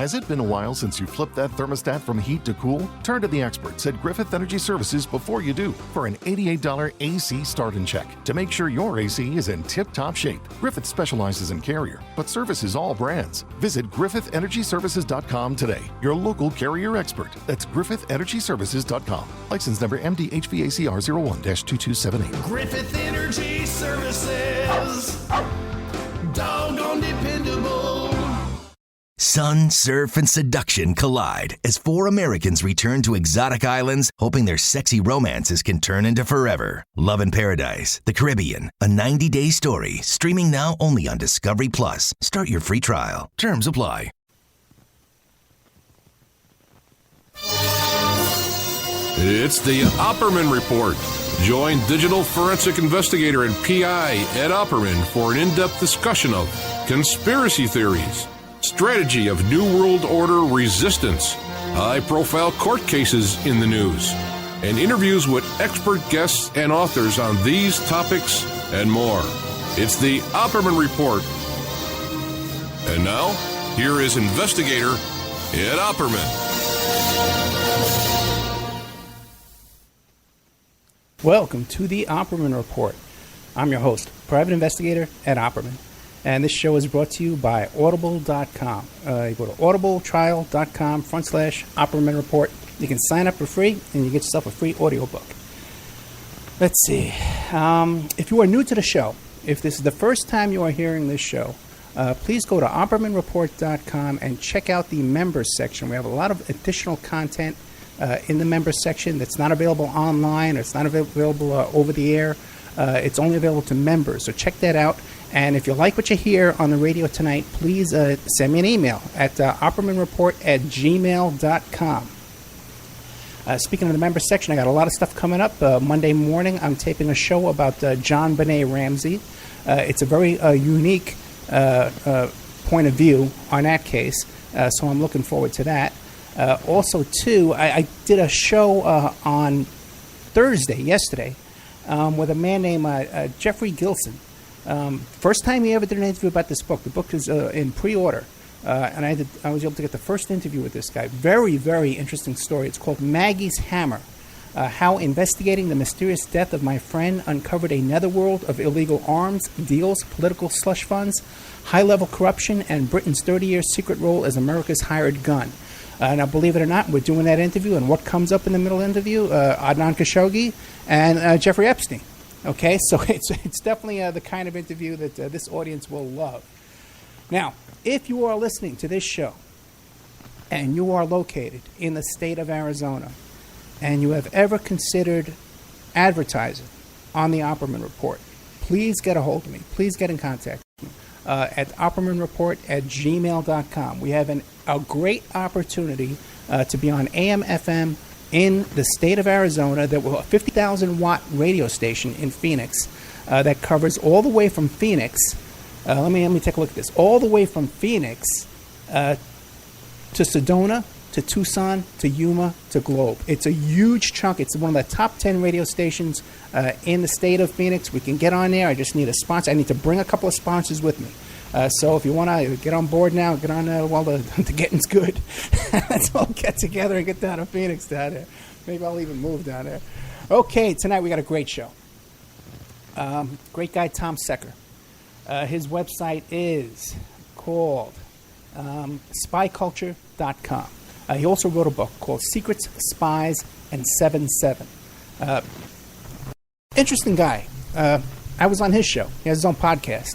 Has it been a while since you flipped that thermostat from heat to cool? Turn to the experts at Griffith Energy Services before you do for an $88 AC start and check to make sure your AC is in tip-top shape. Griffith specializes in Carrier, but services all brands. Visit GriffithEnergyServices.com today. Your local Carrier expert. That's GriffithEnergyServices.com. License number MD-HVACR01-2278. Griffith Energy Services. Doggone dependable. Sun, surf, and seduction collide as four Americans return to exotic islands, hoping their sexy romances can turn into forever. Love in Paradise, the Caribbean, a 90-day story, streaming now only on Discovery Plus. Start your free trial. Terms apply. It's the Opperman Report. Join digital forensic investigator and PI Ed Opperman for an in-depth discussion of conspiracy theories, strategy of New World Order resistance, high-profile court cases in the news, and interviews with expert guests and authors on these topics and more. It's the Opperman Report. And now, here is investigator Ed Opperman. Welcome to the Opperman Report. I'm your host, private investigator Ed Opperman. And this show is brought to you by Audible.com. You go to audibletrial.com/Opperman Report. You can sign up for free, and you get yourself a free audiobook. Let's see. If you are new to the show, if this is the first time you are hearing this show, please go to OppermanReport.com and check out the members section. We have a lot of additional content in the members section that's not available online, or it's not available over the air. It's only available to members, so check that out. And if you like what you hear on the radio tonight, please send me an email at oppermanreport@gmail.com. Speaking of the members section, I got a lot of stuff coming up. Monday morning, I'm taping a show about John Benet Ramsey. It's a very unique point of view on that case, so I'm looking forward to that. Also, too, I did a show on yesterday, with a man named Jeffrey Gilson. First time he ever did an interview about this book. The book is in pre-order, and I was able to get the first interview with this guy. Very, very interesting story. It's called Maggie's Hammer, How Investigating the Mysterious Death of My Friend Uncovered a Netherworld of Illegal Arms, Deals, Political Slush Funds, High-Level Corruption, and Britain's 30-year secret role as America's hired gun. Now, believe it or not, we're doing that interview, and what comes up in the middle interview? Adnan Khashoggi and Jeffrey Epstein. Okay, so it's definitely the kind of interview that this audience will love. Now, if you are listening to this show and you are located in the state of Arizona and you have ever considered advertising on the Opperman Report, please get a hold of me. Please get in contact with me at oppermanreport@gmail.com. We have a great opportunity to be on AM/FM in the state of Arizona. That will a 50,000-watt radio station in Phoenix that covers all the way from Phoenix. Let me take a look at this. All the way from Phoenix to Sedona, to Tucson, to Yuma, to Globe. It's a huge chunk. It's one of the top 10 radio stations in the state of Phoenix. We can get on there. I just need a sponsor. I need to bring a couple of sponsors with me. So if you want to get on board now, get on while the getting's good. Let's all get together and get down to Phoenix down there. Maybe I'll even move down there. Okay, tonight we got a great show. Great guy Tom Secker. His website is called spyculture.com. He also wrote a book called Secrets, Spies, and 7/7. Interesting guy. I was on his show. He has his own podcast.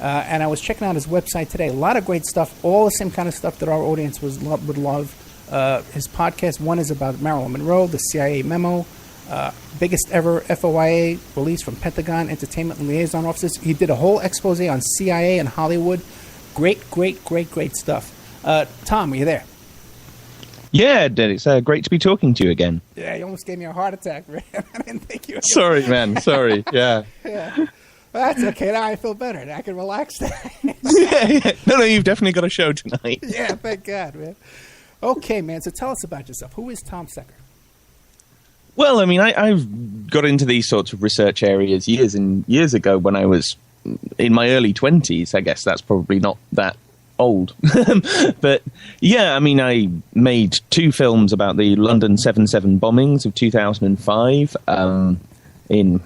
And I was checking out his website today. A lot of great stuff, all the same kind of stuff that our audience would love. His podcast, one is about Marilyn Monroe, the CIA memo, biggest ever FOIA release from Pentagon Entertainment Liaison Officers. He did a whole expose on CIA and Hollywood. Great stuff. Tom, are you there? Yeah, Ed, it's great to be talking to you again. Yeah, you almost gave me a heart attack, man. I didn't think you were Sorry, man. Sorry. Yeah. Yeah. Well, that's okay. Now I feel better. Now I can relax. Yeah. No, you've definitely got a show tonight. Yeah, thank God, man. Okay, man. So tell us about yourself. Who is Tom Secker? Well, I mean, I've got into these sorts of research areas years and years ago when I was in my early 20s. I guess that's probably not that old. But yeah, I mean, I made 2 films about the London 7/7 bombings of 2005 in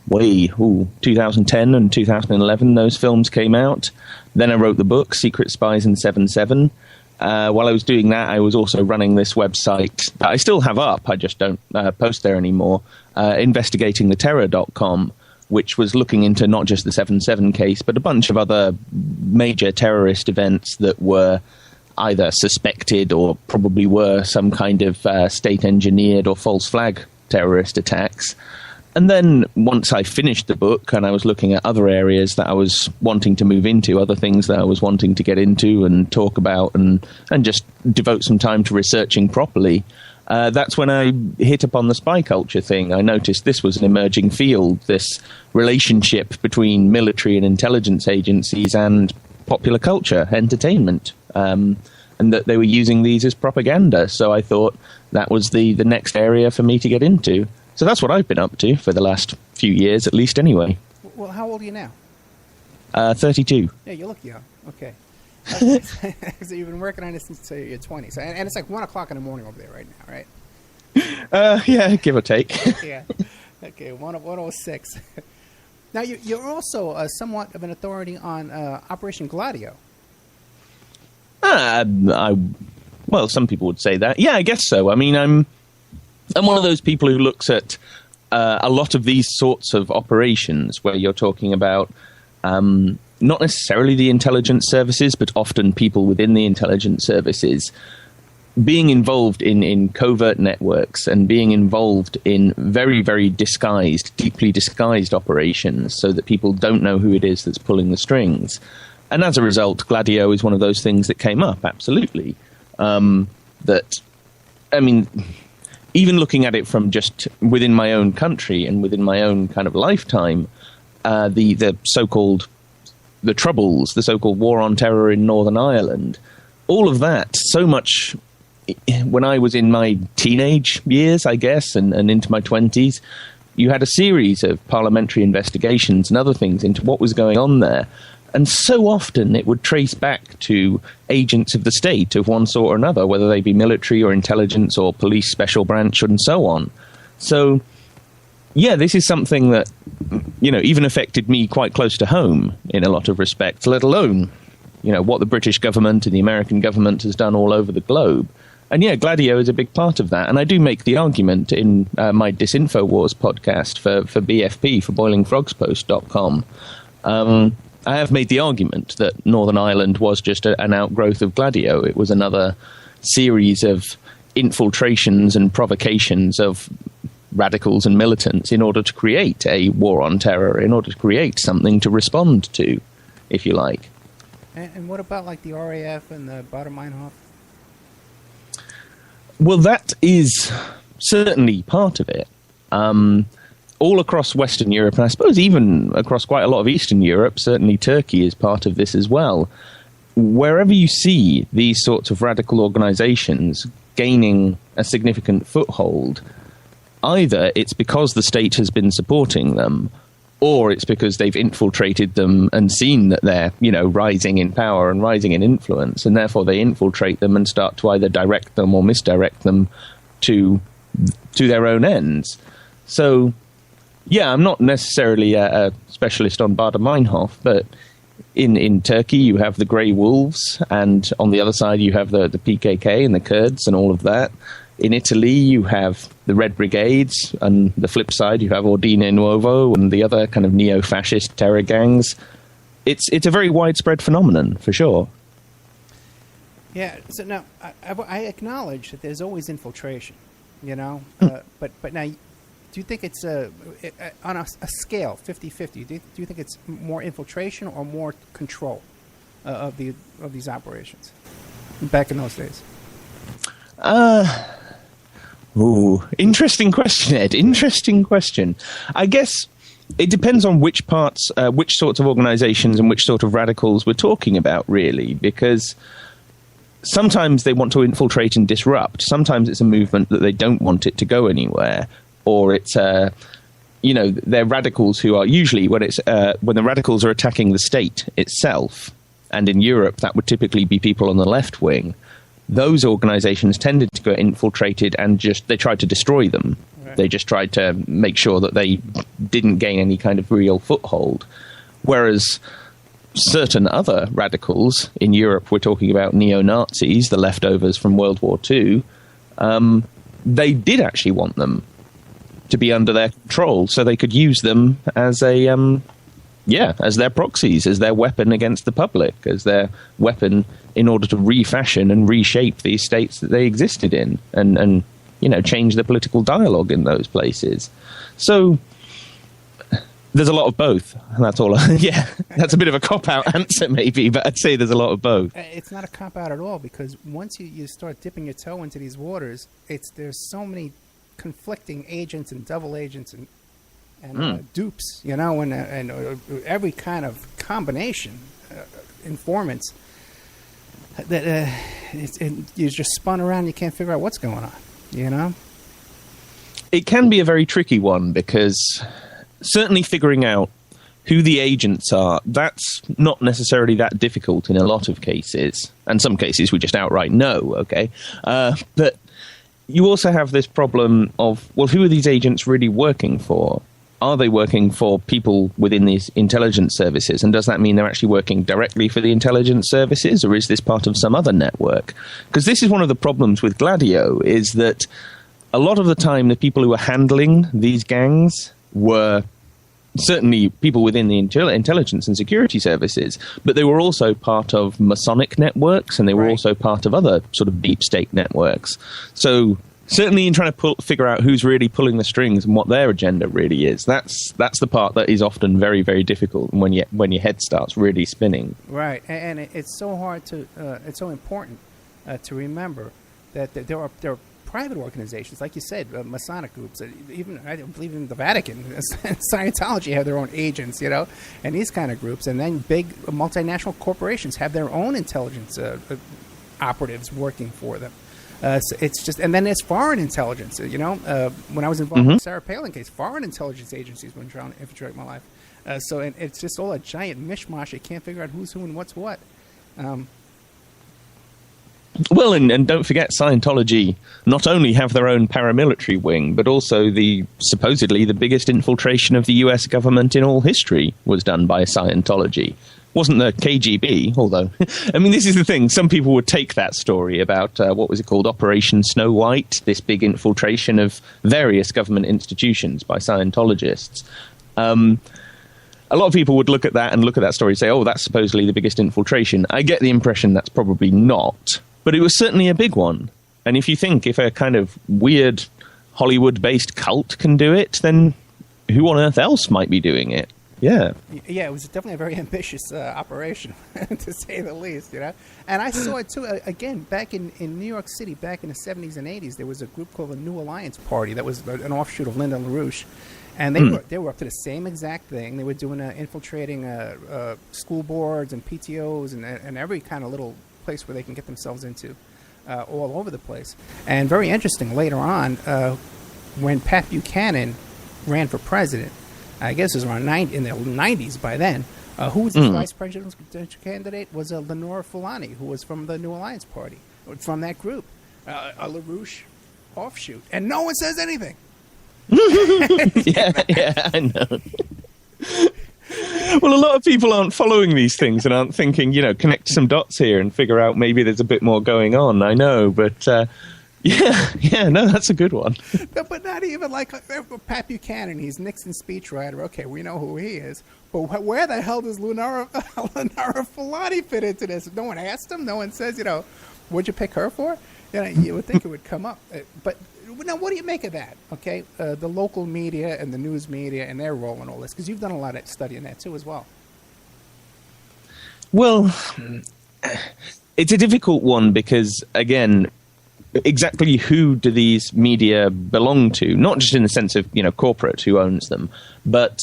2010 and 2011. Those films came out. Then I wrote the book, Secret Spies in 7/7. While I was doing that, I was also running this website that I still have up. I just don't post there anymore, investigatingtheterror.com, which was looking into not just the 7/7 case, but a bunch of other major terrorist events that were either suspected or probably were some kind of state-engineered or false flag terrorist attacks. And then once I finished the book and I was looking at other areas that I was wanting to move into, other things that I was wanting to get into and talk about and just devote some time to researching properly, that's when I hit upon the spy culture thing. I noticed this was an emerging field, this relationship between military and intelligence agencies and popular culture, entertainment, and that they were using these as propaganda. So I thought that was the next area for me to get into. So that's what I've been up to for the last few years, at least anyway. Well, how old are you now? 32. Yeah, you look young. Okay. So you've been working on this since your 20s. And it's like 1 o'clock in the morning over there right now, right? Yeah, give or take. Yeah. Okay, 1:06. Now, you're also somewhat of an authority on Operation Gladio. Well, some people would say that. Yeah, I guess so. I mean, I'm one of those people who looks at a lot of these sorts of operations where you're talking about not necessarily the intelligence services, but often people within the intelligence services being involved in covert networks and being involved in very, very disguised, deeply disguised operations so that people don't know who it is that's pulling the strings. And as a result, Gladio is one of those things that came up, absolutely. Even looking at it from just within my own country and within my own kind of lifetime, the so-called the Troubles, the so-called War on Terror in Northern Ireland, all of that, so much when I was in my teenage years, I guess, and into my 20s, you had a series of parliamentary investigations and other things into what was going on there. And so often it would trace back to agents of the state of one sort or another, whether they be military or intelligence or police special branch and so on. So, yeah, this is something that, even affected me quite close to home in a lot of respects, let alone, what the British government and the American government has done all over the globe. And yeah, Gladio is a big part of that. And I do make the argument in my Disinfo Wars podcast for BFP, for boilingfrogspost.com. I have made the argument that Northern Ireland was just an outgrowth of Gladio. It was another series of infiltrations and provocations of radicals and militants in order to create a war on terror, in order to create something to respond to, if you like. And what about like the RAF and the Baader-Meinhof? Well, that is certainly part of it. All across Western Europe, and I suppose even across quite a lot of Eastern Europe, certainly Turkey is part of this as well. Wherever you see these sorts of radical organizations gaining a significant foothold, either it's because the state has been supporting them, or it's because they've infiltrated them and seen that they're, rising in power and rising in influence, and therefore they infiltrate them and start to either direct them or misdirect them to their own ends. So, yeah, I'm not necessarily a specialist on Baader-Meinhof, but in Turkey you have the Grey Wolves, and on the other side you have the PKK and the Kurds and all of that. In Italy you have the Red Brigades, and the flip side you have Ordine Nuovo and the other kind of neo-fascist terror gangs. It's a very widespread phenomenon, for sure. Yeah, so now I acknowledge that there's always infiltration, but now, do you think it's on a scale, 50-50, do you think it's more infiltration or more control of these operations back in those days? Interesting question, Ed. Interesting question. I guess it depends on which sorts of organizations and which sort of radicals we're talking about, really, because sometimes they want to infiltrate and disrupt. Sometimes it's a movement that they don't want it to go anywhere. Or it's, they're radicals who are usually when the radicals are attacking the state itself, and in Europe that would typically be people on the left wing, those organizations tended to get infiltrated and they tried to destroy them. Right. They just tried to make sure that they didn't gain any kind of real foothold. Whereas certain other radicals in Europe, we're talking about neo-Nazis, the leftovers from World War II, they did actually want them to be under their control so they could use them as as their proxies, as their weapon against the public, as their weapon in order to refashion and reshape these states that they existed in and change the political dialogue in those places. So there's a lot of both. And that's all. That's a bit of a cop-out answer maybe, but I'd say there's a lot of both. It's not a cop-out at all, because once you start dipping your toe into these waters, there's so many conflicting agents and double agents and dupes, and every kind of combination, informants, that you're just spun around. You can't figure out what's going on, It can be a very tricky one, because certainly figuring out who the agents are, that's not necessarily that difficult in a lot of cases. And some cases we just outright know, okay? But you also have this problem of, well, who are these agents really working for? Are they working for people within these intelligence services? And does that mean they're actually working directly for the intelligence services, or is this part of some other network? Because this is one of the problems with Gladio, is that a lot of the time the people who were handling these gangs were certainly people within the intelligence and security services, but they were also part of Masonic networks, and they were also part of other sort of deep state networks. So certainly in trying to figure out who's really pulling the strings and what their agenda really is, that's the part that is often very, very difficult when your head starts really spinning. Right, and it's so hard to, it's so important to remember that there are private organizations, like you said, Masonic groups, even I believe in the Vatican, Scientology have their own agents, and these kind of groups, and then big multinational corporations have their own intelligence operatives working for them. So it's just, and then there's foreign intelligence. When I was involved in the Sarah Palin case, foreign intelligence agencies were trying to infiltrate my life. So it's just all a giant mishmash. You can't figure out who's who and what's what. Well, and don't forget, Scientology not only have their own paramilitary wing, but also supposedly the biggest infiltration of the US government in all history was done by Scientology. Wasn't the KGB, although, I mean, this is the thing. Some people would take that story about, what was it called, Operation Snow White, this big infiltration of various government institutions by Scientologists. A lot of people would look at that story and say, oh, that's supposedly the biggest infiltration. I get the impression that's probably not. But it was certainly a big one. And if a kind of weird Hollywood-based cult can do it, then who on earth else might be doing it? Yeah. Yeah, it was definitely a very ambitious operation, to say the least, And I saw it, too, again, back in New York City, back in the 70s and 80s, there was a group called the New Alliance Party that was an offshoot of Lyndon LaRouche. And they were up to the same exact thing. They were doing infiltrating school boards and PTOs and every kind of little place where they can get themselves into all over the place. And very interesting, later on, when Pat Buchanan ran for president, I guess it was around in the 90s by then, who was his vice presidential candidate was Lenora Fulani, who was from the New Alliance Party, from that group, a LaRouche offshoot. And no one says anything. yeah, I know. Well, a lot of people aren't following these things and aren't thinking, connect some dots here and figure out maybe there's a bit more going on. I know, but no, that's a good one. But not even like Pat Buchanan. He's Nixon's speechwriter. Okay, we know who he is. But where the hell does Lenora Fulani fit into this? No one asked him. No one says, what'd you pick her for? You would think it would come up. But now, what do you make of that? Okay, the local media and the news media and their role in all this, because you've done a lot of study in that too, as well. Well, it's a difficult one because, again, exactly who do these media belong to? Not just in the sense of corporate who owns them, but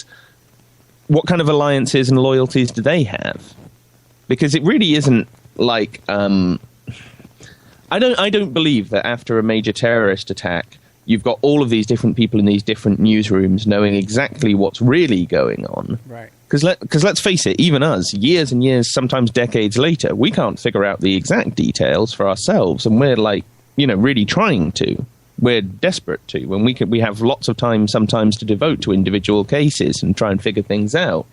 what kind of alliances and loyalties do they have? Because it really isn't like. I don't believe that after a major terrorist attack, you've got all of these different people in these different newsrooms knowing exactly what's really going on. Right. Because let's face it, even us, years and years, sometimes decades later, we can't figure out the exact details for ourselves, and we're like, really trying to. We're desperate to, when we have lots of time sometimes to devote to individual cases and try and figure things out.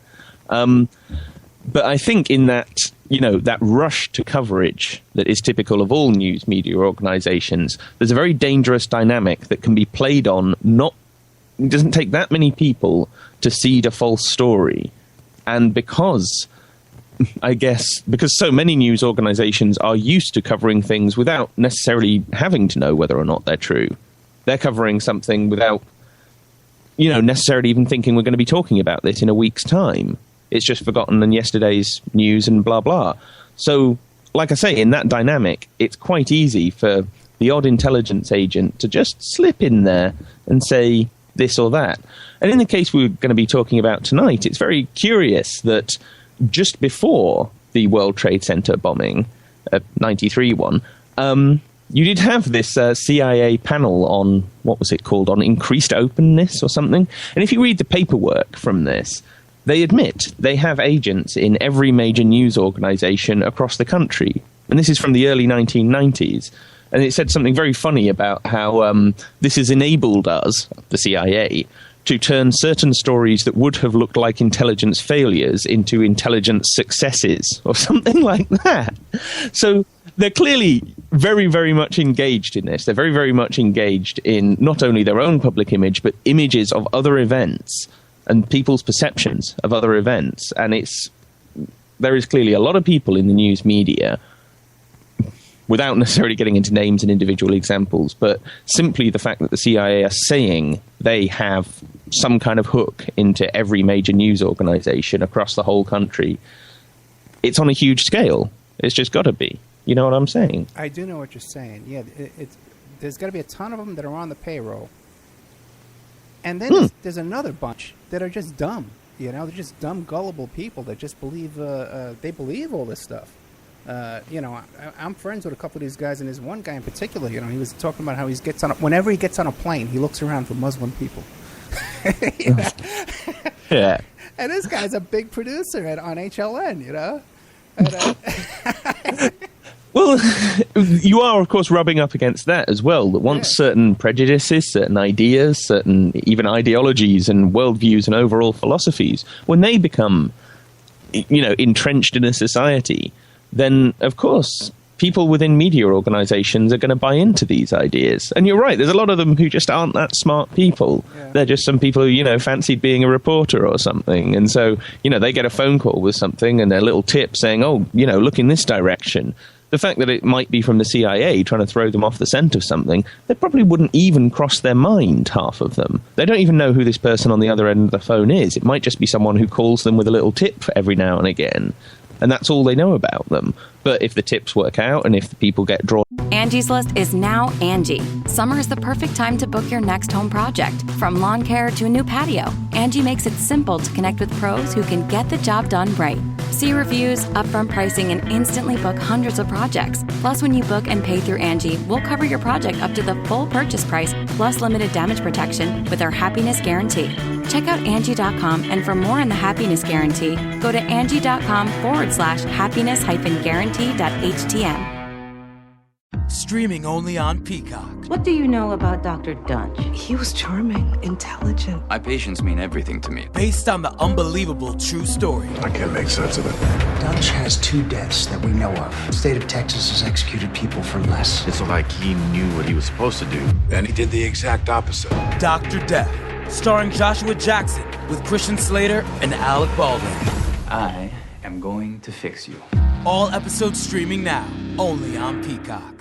But I think in that, that rush to coverage that is typical of all news media organizations, there's a very dangerous dynamic that can be played on. It doesn't take that many people to seed a false story. And because so many news organizations are used to covering things without necessarily having to know whether or not they're true, they're covering something without, necessarily even thinking we're going to be talking about this in a week's time. It's just forgotten in yesterday's news and blah, blah. So, like I say, in that dynamic, it's quite easy for the odd intelligence agent to just slip in there and say this or that. And in the case we're going to be talking about tonight, it's very curious that just before the World Trade Center bombing, 93 one, you did have this CIA panel on, what was it called, on increased openness or something. And if you read the paperwork from this, they admit they have agents in every major news organization across the country. And this is from the early 1990s. And it said something very funny about how this has enabled us, the CIA, to turn certain stories that would have looked like intelligence failures into intelligence successes, or something like that. So they're clearly very, very much engaged in this. They're very, very much engaged in not only their own public image, but images of other events and people's perceptions of other events. And there is clearly a lot of people in the news media, without necessarily getting into names and individual examples, but simply the fact that the CIA are saying they have some kind of hook into every major news organization across the whole country, it's on a huge scale. It's just got to be. You know what I'm saying? I do know what you're saying. Yeah, there's got to be a ton of them that are on the payroll. And then there's another bunch that are just dumb. They're just dumb, gullible people that just believe, they believe all this stuff. I'm friends with a couple of these guys, and there's one guy in particular, he was talking about how whenever he gets on a plane, he looks around for Muslim people. Yeah. And this guy's a big producer on HLN, And, well, you are, of course, rubbing up against that as well, that once certain prejudices, certain ideas, certain even ideologies and worldviews and overall philosophies, when they become, entrenched in a society, then, of course, people within media organizations are going to buy into these ideas. And you're right, there's a lot of them who just aren't that smart people. Yeah. They're just some people who, fancied being a reporter or something. And so, they get a phone call with something and their little tip saying, look in this direction. The fact that it might be from the CIA trying to throw them off the scent of something, they probably wouldn't even cross their mind, half of them. They don't even know who this person on the other end of the phone is. It might just be someone who calls them with a little tip every now and again. And that's all they know about them. But if the tips work out and if the people get drawn... Angie's List is now Angie. Summer is the perfect time to book your next home project. From lawn care to a new patio, Angie makes it simple to connect with pros who can get the job done right. See reviews, upfront pricing, and instantly book hundreds of projects. Plus, when you book and pay through Angie, we'll cover your project up to the full purchase price, plus limited damage protection with our Happiness Guarantee. Check out Angie.com, and for more on the Happiness Guarantee, go to Angie.com/happiness-guarantee.htm. Streaming only on Peacock. What do you know about Dr. Dunch? He was charming, intelligent. My patients mean everything to me. Based on the unbelievable true story. I can't make sense of it. Dunch has 2 deaths that we know of. The state of Texas has executed people for less. It's like he knew what he was supposed to do. And he did the exact opposite. Dr. Death, starring Joshua Jackson with Christian Slater and Alec Baldwin. I am going to fix you. All episodes streaming now, only on Peacock.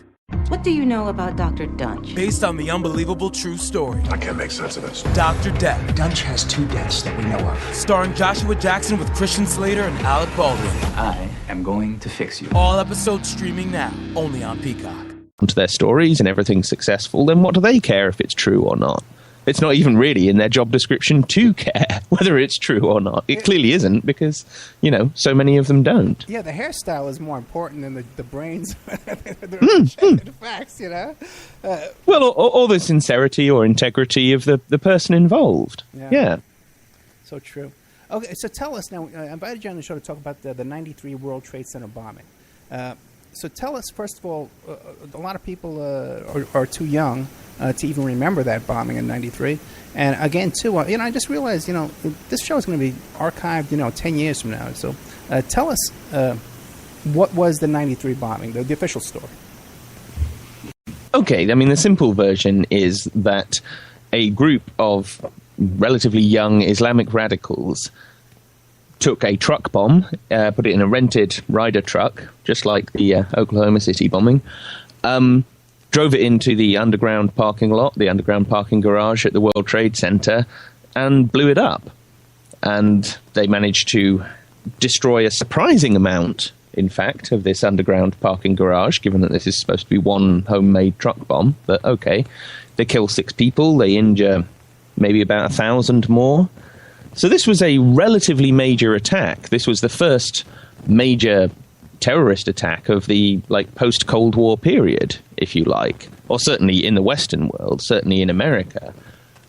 What do you know about Dr. Dunch? Based on the unbelievable true story. I can't make sense of this. Dr. Death. Dunch has 2 deaths that we know of. Starring Joshua Jackson with Christian Slater and Alec Baldwin. I am going to fix you. All episodes streaming now, only on Peacock. To their stories and everything's successful, then what do they care if it's true or not? It's not even really in their job description to care whether it's true or not. It clearly isn't because, so many of them don't. Yeah, the hairstyle is more important than the brains, the facts, Well, or the sincerity or integrity of the person involved. Yeah. So true. Okay, so tell us now. I invited you on the show to talk about the 93 World Trade Center bombing. So tell us, first of all, a lot of people are too young to even remember that bombing in 93. And again, too, I just realized, this show is going to be archived, 10 years from now. So tell us what was the 93 bombing, the official story. Okay, I mean, the simple version is that a group of relatively young Islamic radicals took a truck bomb, put it in a rented Ryder truck, just like the Oklahoma City bombing, drove it into the underground parking lot, the underground parking garage at the World Trade Center, and blew it up. And they managed to destroy a surprising amount, in fact, of this underground parking garage, given that this is supposed to be one homemade truck bomb. But okay, they kill 6 people, they injure maybe about 1,000 more. So this was a relatively major attack. This was the first major terrorist attack of the post-Cold War period, if you like, or certainly in the Western world, certainly in America.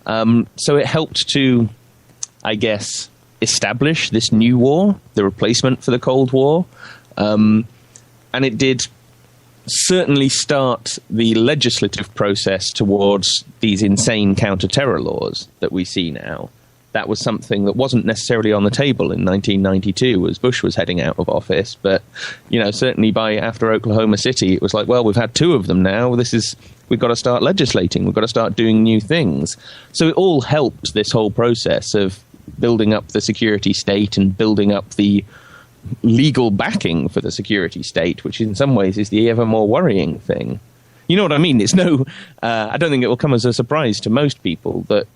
So it helped to, I guess, establish this new war, the replacement for the Cold War. And it did certainly start the legislative process towards these insane counter-terror laws that we see now. That was something that wasn't necessarily on the table in 1992 as Bush was heading out of office. But, certainly after Oklahoma City, it was like, well, we've had 2 of them now. We've got to start legislating. We've got to start doing new things. So it all helped this whole process of building up the security state and building up the legal backing for the security state, which in some ways is the ever more worrying thing. You know what I mean? It's I don't think it will come as a surprise to most people that,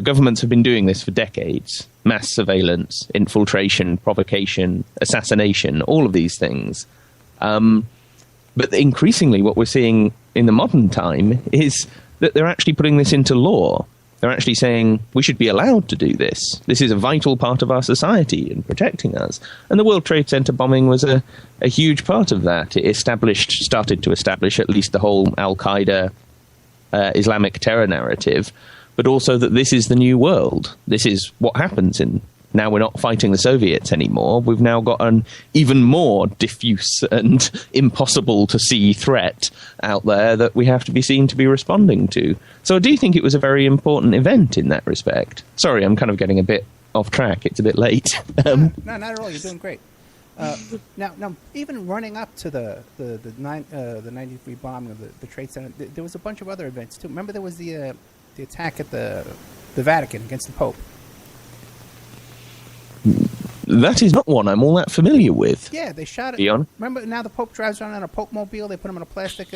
governments have been doing this for decades. Mass surveillance, infiltration, provocation, assassination, all of these things. But increasingly what we're seeing in the modern time is that they're actually putting this into law. They're actually saying we should be allowed to do this. This is a vital part of our society in protecting us. And the World Trade Center bombing was a huge part of that. It started to establish at least the whole Al-Qaeda Islamic terror narrative, but also that this is the new world. This is what happens now we're not fighting the Soviets anymore. We've now got an even more diffuse and impossible to see threat out there that we have to be seen to be responding to. So I do think it was a very important event in that respect. Sorry, I'm kind of getting a bit off track. It's a bit late. No, not at all. You're doing great. Now, even running up to the 93 bombing of the Trade Center, there was a bunch of other events too. Remember, there was the attack at the Vatican against the Pope. That is not one I'm all that familiar with. Yeah, they shot it. Beyond. Remember, now the Pope drives around in a Pope mobile. They put him in a plastic.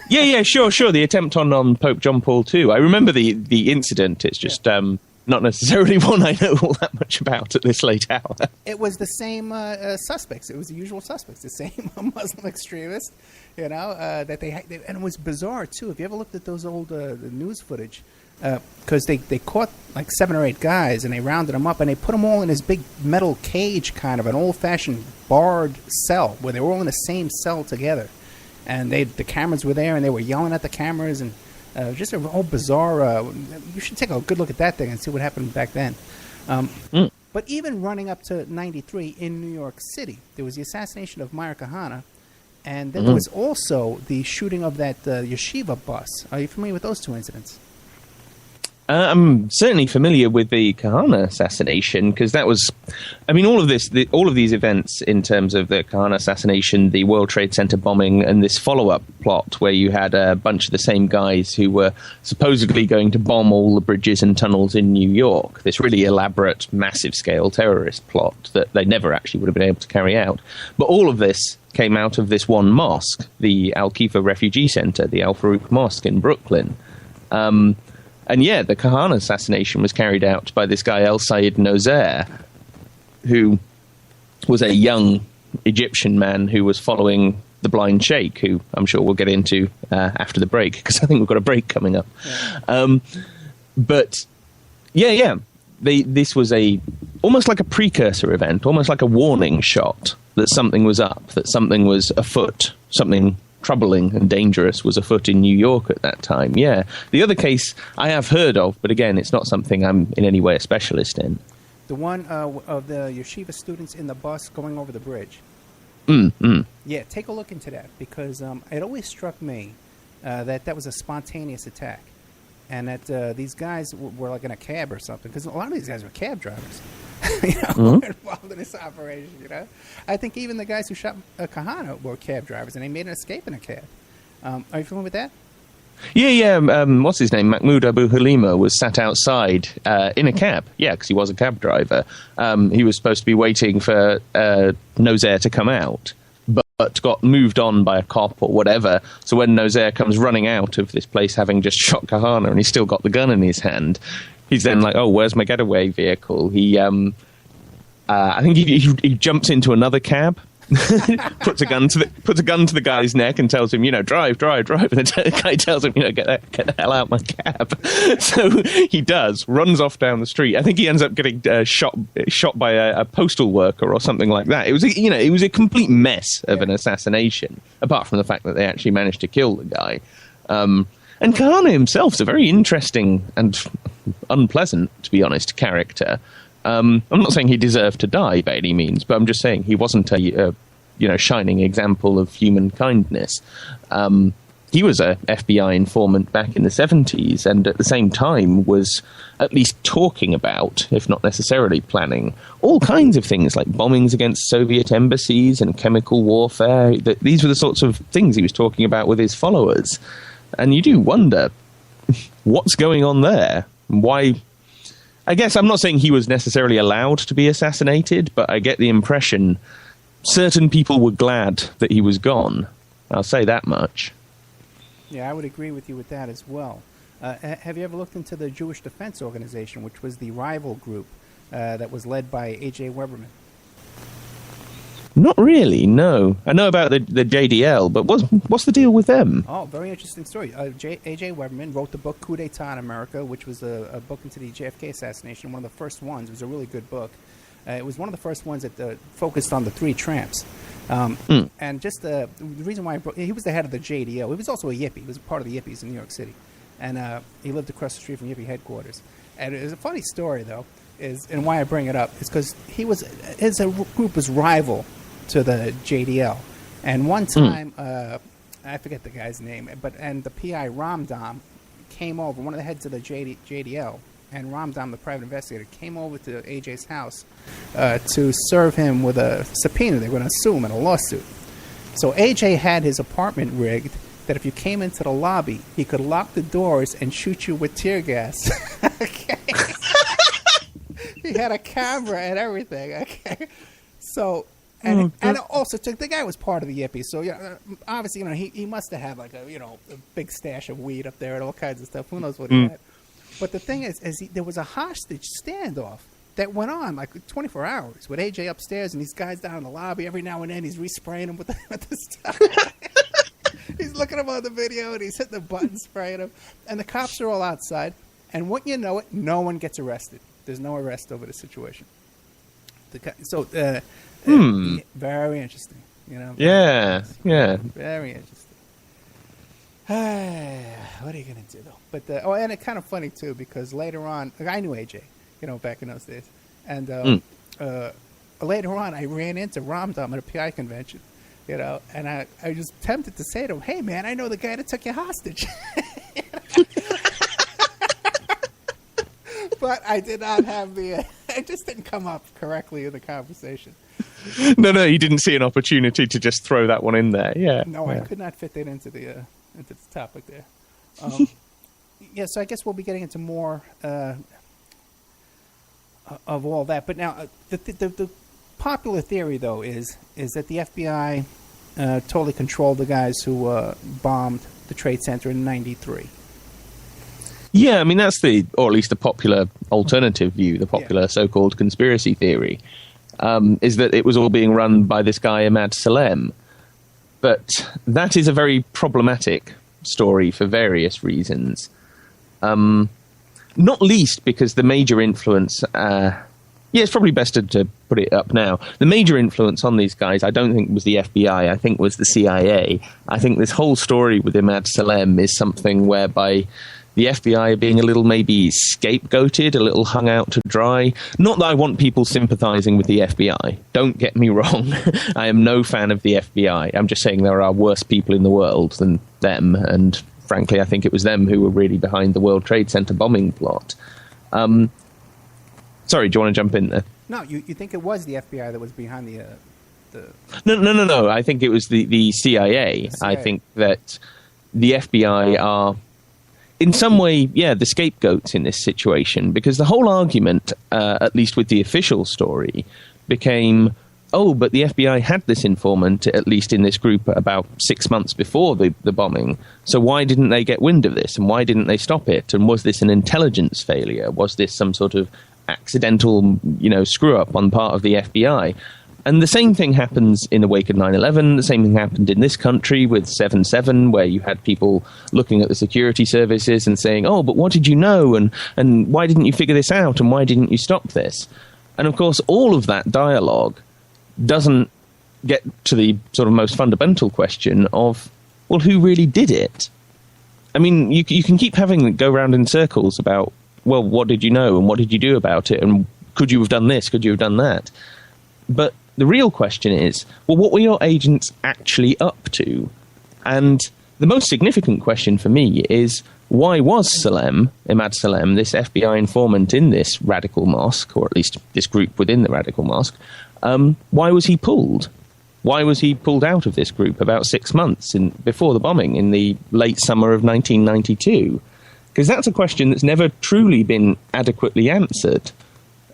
Yeah, sure. The attempt on Pope John Paul II. I remember the incident. It's just not necessarily one I know all that much about at this late hour. It was the same suspects. It was the usual suspects, the same Muslim extremists, that they had. And it was bizarre, too. If you ever looked at those old the news footage, because they caught like 7 or 8 guys and they rounded them up and they put them all in this big metal cage, kind of an old-fashioned barred cell where they were all in the same cell together. And the cameras were there and they were yelling at the cameras and just a whole bizarre... you should take a good look at that thing and see what happened back then. But even running up to 93 in New York City, there was the assassination of Meir Kahane, and then there was also the shooting of that yeshiva bus. Are you familiar with those 2 incidents? I'm certainly familiar with the Kahane assassination because that was, all of these events in terms of the Kahane assassination, the World Trade Center bombing, and this follow-up plot where you had a bunch of the same guys who were supposedly going to bomb all the bridges and tunnels in New York. This really elaborate, massive-scale terrorist plot that they never actually would have been able to carry out. But all of this came out of this one mosque, the Al-Kifa Refugee Center, the Al-Farouk Mosque in Brooklyn. And the Kahane assassination was carried out by this guy El Sayed Nozair, who was a young Egyptian man who was following the blind sheikh, who I'm sure we'll get into after the break, because I think we've got a break coming up. This was almost like a precursor event, almost like a warning shot that something was up, that something was afoot, something troubling and dangerous was afoot in New York at that time. Yeah. The other case I have heard of, but again, it's not something I'm in any way a specialist in. The one of the yeshiva students in the bus going over the bridge. Yeah, take a look into that, because it always struck me that was a spontaneous attack, and that these guys were like in a cab or something, because a lot of these guys were cab drivers, were involved in this operation, I think even the guys who shot Kahana were cab drivers, and they made an escape in a cab. Are you familiar with that? Yeah. What's his name? Mahmoud Abu Halima was sat outside in a cab. Yeah, because he was a cab driver. He was supposed to be waiting for Nozair to come out, but got moved on by a cop or whatever. So when Nozair comes running out of this place, having just shot Kahana, and he's still got the gun in his hand, he's then like, "Oh, where's my getaway vehicle?" He, I think he jumps into another cab. puts a gun to the guy's neck and tells him, drive, and the guy tells him, get the hell out of my cab. So he does, runs off down the street. I think he ends up getting shot by a postal worker or something like that. It was a complete mess of an assassination, apart from the fact that they actually managed to kill the guy. And Kahana himself is a very interesting and unpleasant, to be honest, character. I'm not saying he deserved to die by any means, but I'm just saying he wasn't a shining example of human kindness. He was a FBI informant back in the 70s, and at the same time was at least talking about, if not necessarily planning, all kinds of things like bombings against Soviet embassies and chemical warfare. These were the sorts of things he was talking about with his followers. And you do wonder, what's going on there? Why? I guess I'm not saying he was necessarily allowed to be assassinated, but I get the impression certain people were glad that he was gone. I'll say that much. Yeah, I would agree with you with that as well. Have you ever looked into the Jewish Defense Organization, which was the rival group that was led by A.J. Weberman? Not really, no. I know about the JDL, but what's the deal with them? Oh, very interesting story. A.J. Weberman wrote the book Coup d'etat in America, which was a book into the JFK assassination, one of the first ones. It was a really good book. It was one of the first ones that focused on the three tramps. And just the reason why he was the head of the JDL. He was also a Yippie. He was part of the Yippies in New York City. And he lived across the street from Yippie headquarters. And it was a funny story, though, and why I bring it up is because his group was rival to the JDL. And one time, I forget the guy's name, and the PI Ramdam came over, one of the heads of the JDL, and Ramdam, the private investigator, came over to AJ's house to serve him with a subpoena they were going to sue him in a lawsuit. So AJ had his apartment rigged that if you came into the lobby, he could lock the doors and shoot you with tear gas. Okay. He had a camera and everything. Okay. So... And also, the guy was part of the Yippie, so obviously, he must have had like a big stash of weed up there and all kinds of stuff. Who knows what he had? But the thing is there was a hostage standoff that went on like 24 hours with AJ upstairs and these guys down in the lobby. Every now and then, he's respraying them with the stuff. He's looking at him on the video and he's hitting the button, spraying them. And the cops are all outside. And wouldn't you know it, no one gets arrested. There's no arrest over the situation. Very interesting, Yeah. Very interesting. What are you gonna do though? But and it's kind of funny too because later on, I knew AJ, back in those days, and later on I ran into Ramdam at a PI convention, and I was tempted to say to him, "Hey man, I know the guy that took you hostage." But I did not have it just didn't come up correctly in the conversation. No, you didn't see an opportunity to just throw that one in there. Yeah. No, I could not fit that into the topic there. So I guess we'll be getting into more of all that. But now, the popular theory though is that the FBI totally controlled the guys who bombed the Trade Center in '93. Yeah, I mean that's or at least the popular alternative view, the popular so-called conspiracy theory. Is that it was all being run by this guy, Ahmad Salem. But that is a very problematic story for various reasons. Not least because the major influence... it's probably best to put it up now. The major influence on these guys, I don't think was the FBI, I think was the CIA. I think this whole story with Ahmad Salem is something whereby the FBI being a little maybe scapegoated, a little hung out to dry. Not that I want people sympathizing with the FBI. Don't get me wrong. I am no fan of the FBI. I'm just saying there are worse people in the world than them, and frankly, I think it was them who were really behind the World Trade Center bombing plot. Sorry, do you want to jump in there? No, you think it was the FBI that was behind the... No. I think it was the CIA. I think that the FBI are, in some way, the scapegoats in this situation, because the whole argument, at least with the official story, became, but the FBI had this informant, at least in this group, about 6 months before the bombing. So why didn't they get wind of this, and why didn't they stop it? And was this an intelligence failure? Was this some sort of accidental, screw-up on part of the FBI? And the same thing happens in the wake of 9/11. The same thing happened in this country with 7/7, where you had people looking at the security services and saying, but what did you know? And why didn't you figure this out? And why didn't you stop this? And of course, all of that dialogue doesn't get to the sort of most fundamental question of, well, who really did it? I mean, you can keep having it go around in circles about, well, what did you know and what did you do about it? And could you have done this? Could you have done that? But the real question is, well, what were your agents actually up to? And the most significant question for me is, why was Imad Salem, this FBI informant in this radical mosque, or at least this group within the radical mosque, why was he pulled? Why was he pulled out of this group about 6 months before the bombing in the late summer of 1992? Because that's a question that's never truly been adequately answered.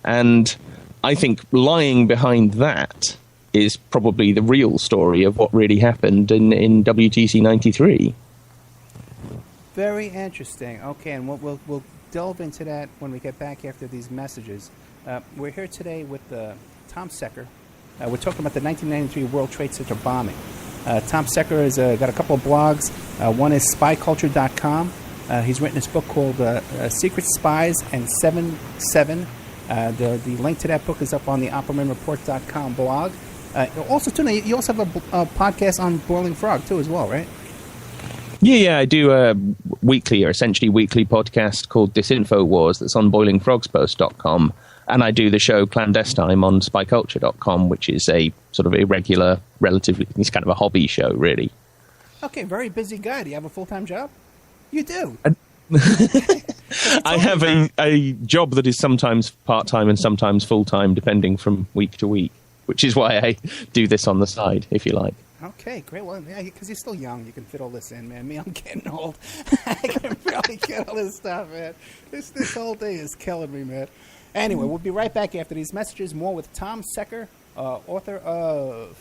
And I think lying behind that is probably the real story of what really happened in WTC 93. Very interesting. Okay, and we'll delve into that when we get back after these messages. We're here today with Tom Secker. We're talking about the 1993 World Trade Center bombing. Tom Secker has got a couple of blogs. One is spyculture.com. He's written this book called Secret Spies and 7/7. The link to that book is up on the apispreakercomepisode45919373 blog. Also, too, you also have a podcast on Boiling Frog, too, as well, right? Yeah, I do a weekly, or essentially weekly podcast called Disinfo Wars that's on boilingfrogspost.com. And I do the show Clandestine on spyculture.com, which is a sort of irregular, relatively, it's kind of a hobby show, really. Okay, very busy guy. Do you have a full-time job? You do. I have a job that is sometimes part-time and sometimes full-time, depending from week to week, which is why I do this on the side, if you like. Okay, great. Well, yeah, because you're still young. You can fit all this in, man. Me, I'm getting old. I can barely get all this stuff, man. This whole thing is killing me, man. Anyway, we'll be right back after these messages. More with Tom Secker, author of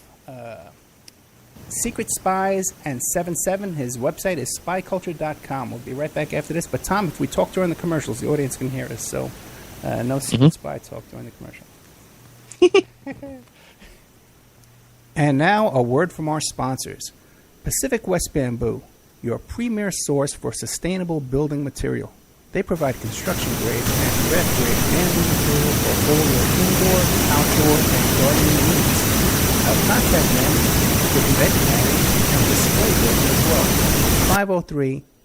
Secret Spies and 7/7. His website is spyculture.com. We'll be right back after this. But, Tom, if we talk during the commercials, the audience can hear us. So no secret spy talk during the commercial. And now, a word from our sponsors. Pacific West Bamboo, your premier source for sustainable building material. They provide construction-grade and draft-grade bamboo material for all your indoor, outdoor, and gardening needs. Contact them with event planning and display building as well.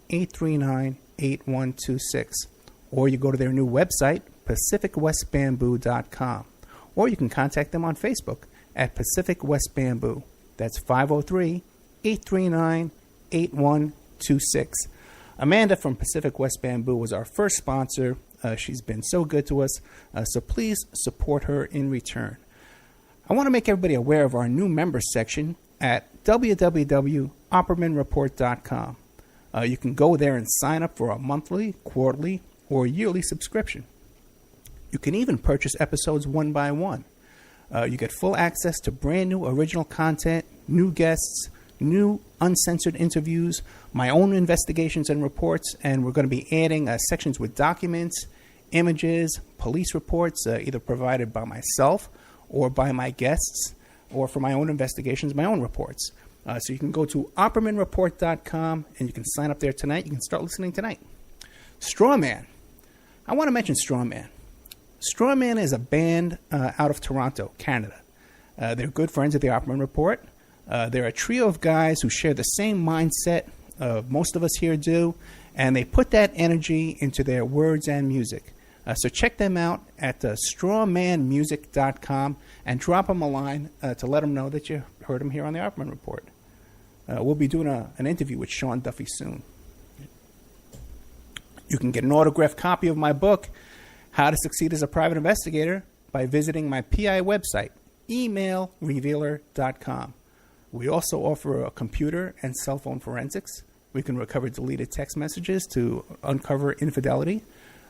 503-839-8126. Or you go to their new website, pacificwestbamboo.com. Or you can contact them on Facebook at Pacific West Bamboo. That's 503-839-8126. Amanda from Pacific West Bamboo was our first sponsor. She's been so good to us, so please support her in return. I want to make everybody aware of our new members section at www.oppermanreport.com. You can go there and sign up for a monthly, quarterly, or yearly subscription. You can even purchase episodes one by one. You get full access to brand new original content, new guests, new uncensored interviews, my own investigations and reports, and we're going to be adding sections with documents, images, police reports, either provided by myself or by my guests, or for my own investigations, my own reports. So you can go to oppermanreport.com and you can sign up there tonight. You can start listening tonight. Strawman. I want to mention Strawman. Strawman is a band out of Toronto, Canada. They're good friends of the Opperman Report. They're a trio of guys who share the same mindset Most of us here do. And they put that energy into their words and music. So check them out at strawmanmusic.com and drop them a line to let them know that you heard them here on the Opperman Report. We'll be doing an interview with Sean Duffy soon. You can get an autographed copy of my book, How to Succeed as a Private Investigator, by visiting my PI website, emailrevealer.com. We also offer a computer and cell phone forensics. We can recover deleted text messages to uncover infidelity.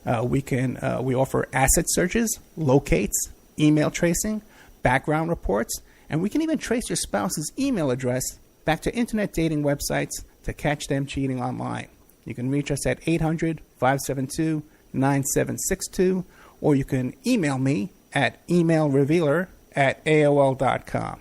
We offer asset searches, locates, email tracing, background reports, and we can even trace your spouse's email address back to internet dating websites to catch them cheating online. You can reach us at 800-572-9762, or you can email me at emailrevealer@aol.com.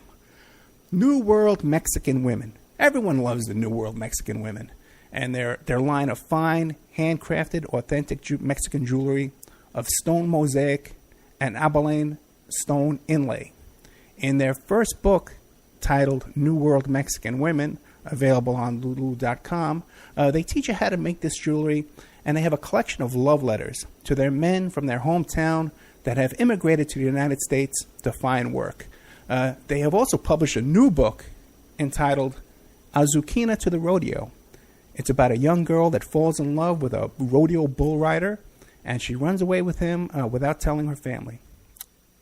New World Mexican Women. Everyone loves the New World Mexican Women and their line of fine, handcrafted, authentic Mexican jewelry of stone mosaic and abalone stone inlay. In their first book, titled New World Mexican Women, available on lulu.com, they teach you how to make this jewelry, and they have a collection of love letters to their men from their hometown that have immigrated to the United States to find work. They have also published a new book entitled Azuquina to the Rodeo. It's about a young girl that falls in love with a rodeo bull rider, and she runs away with him without telling her family.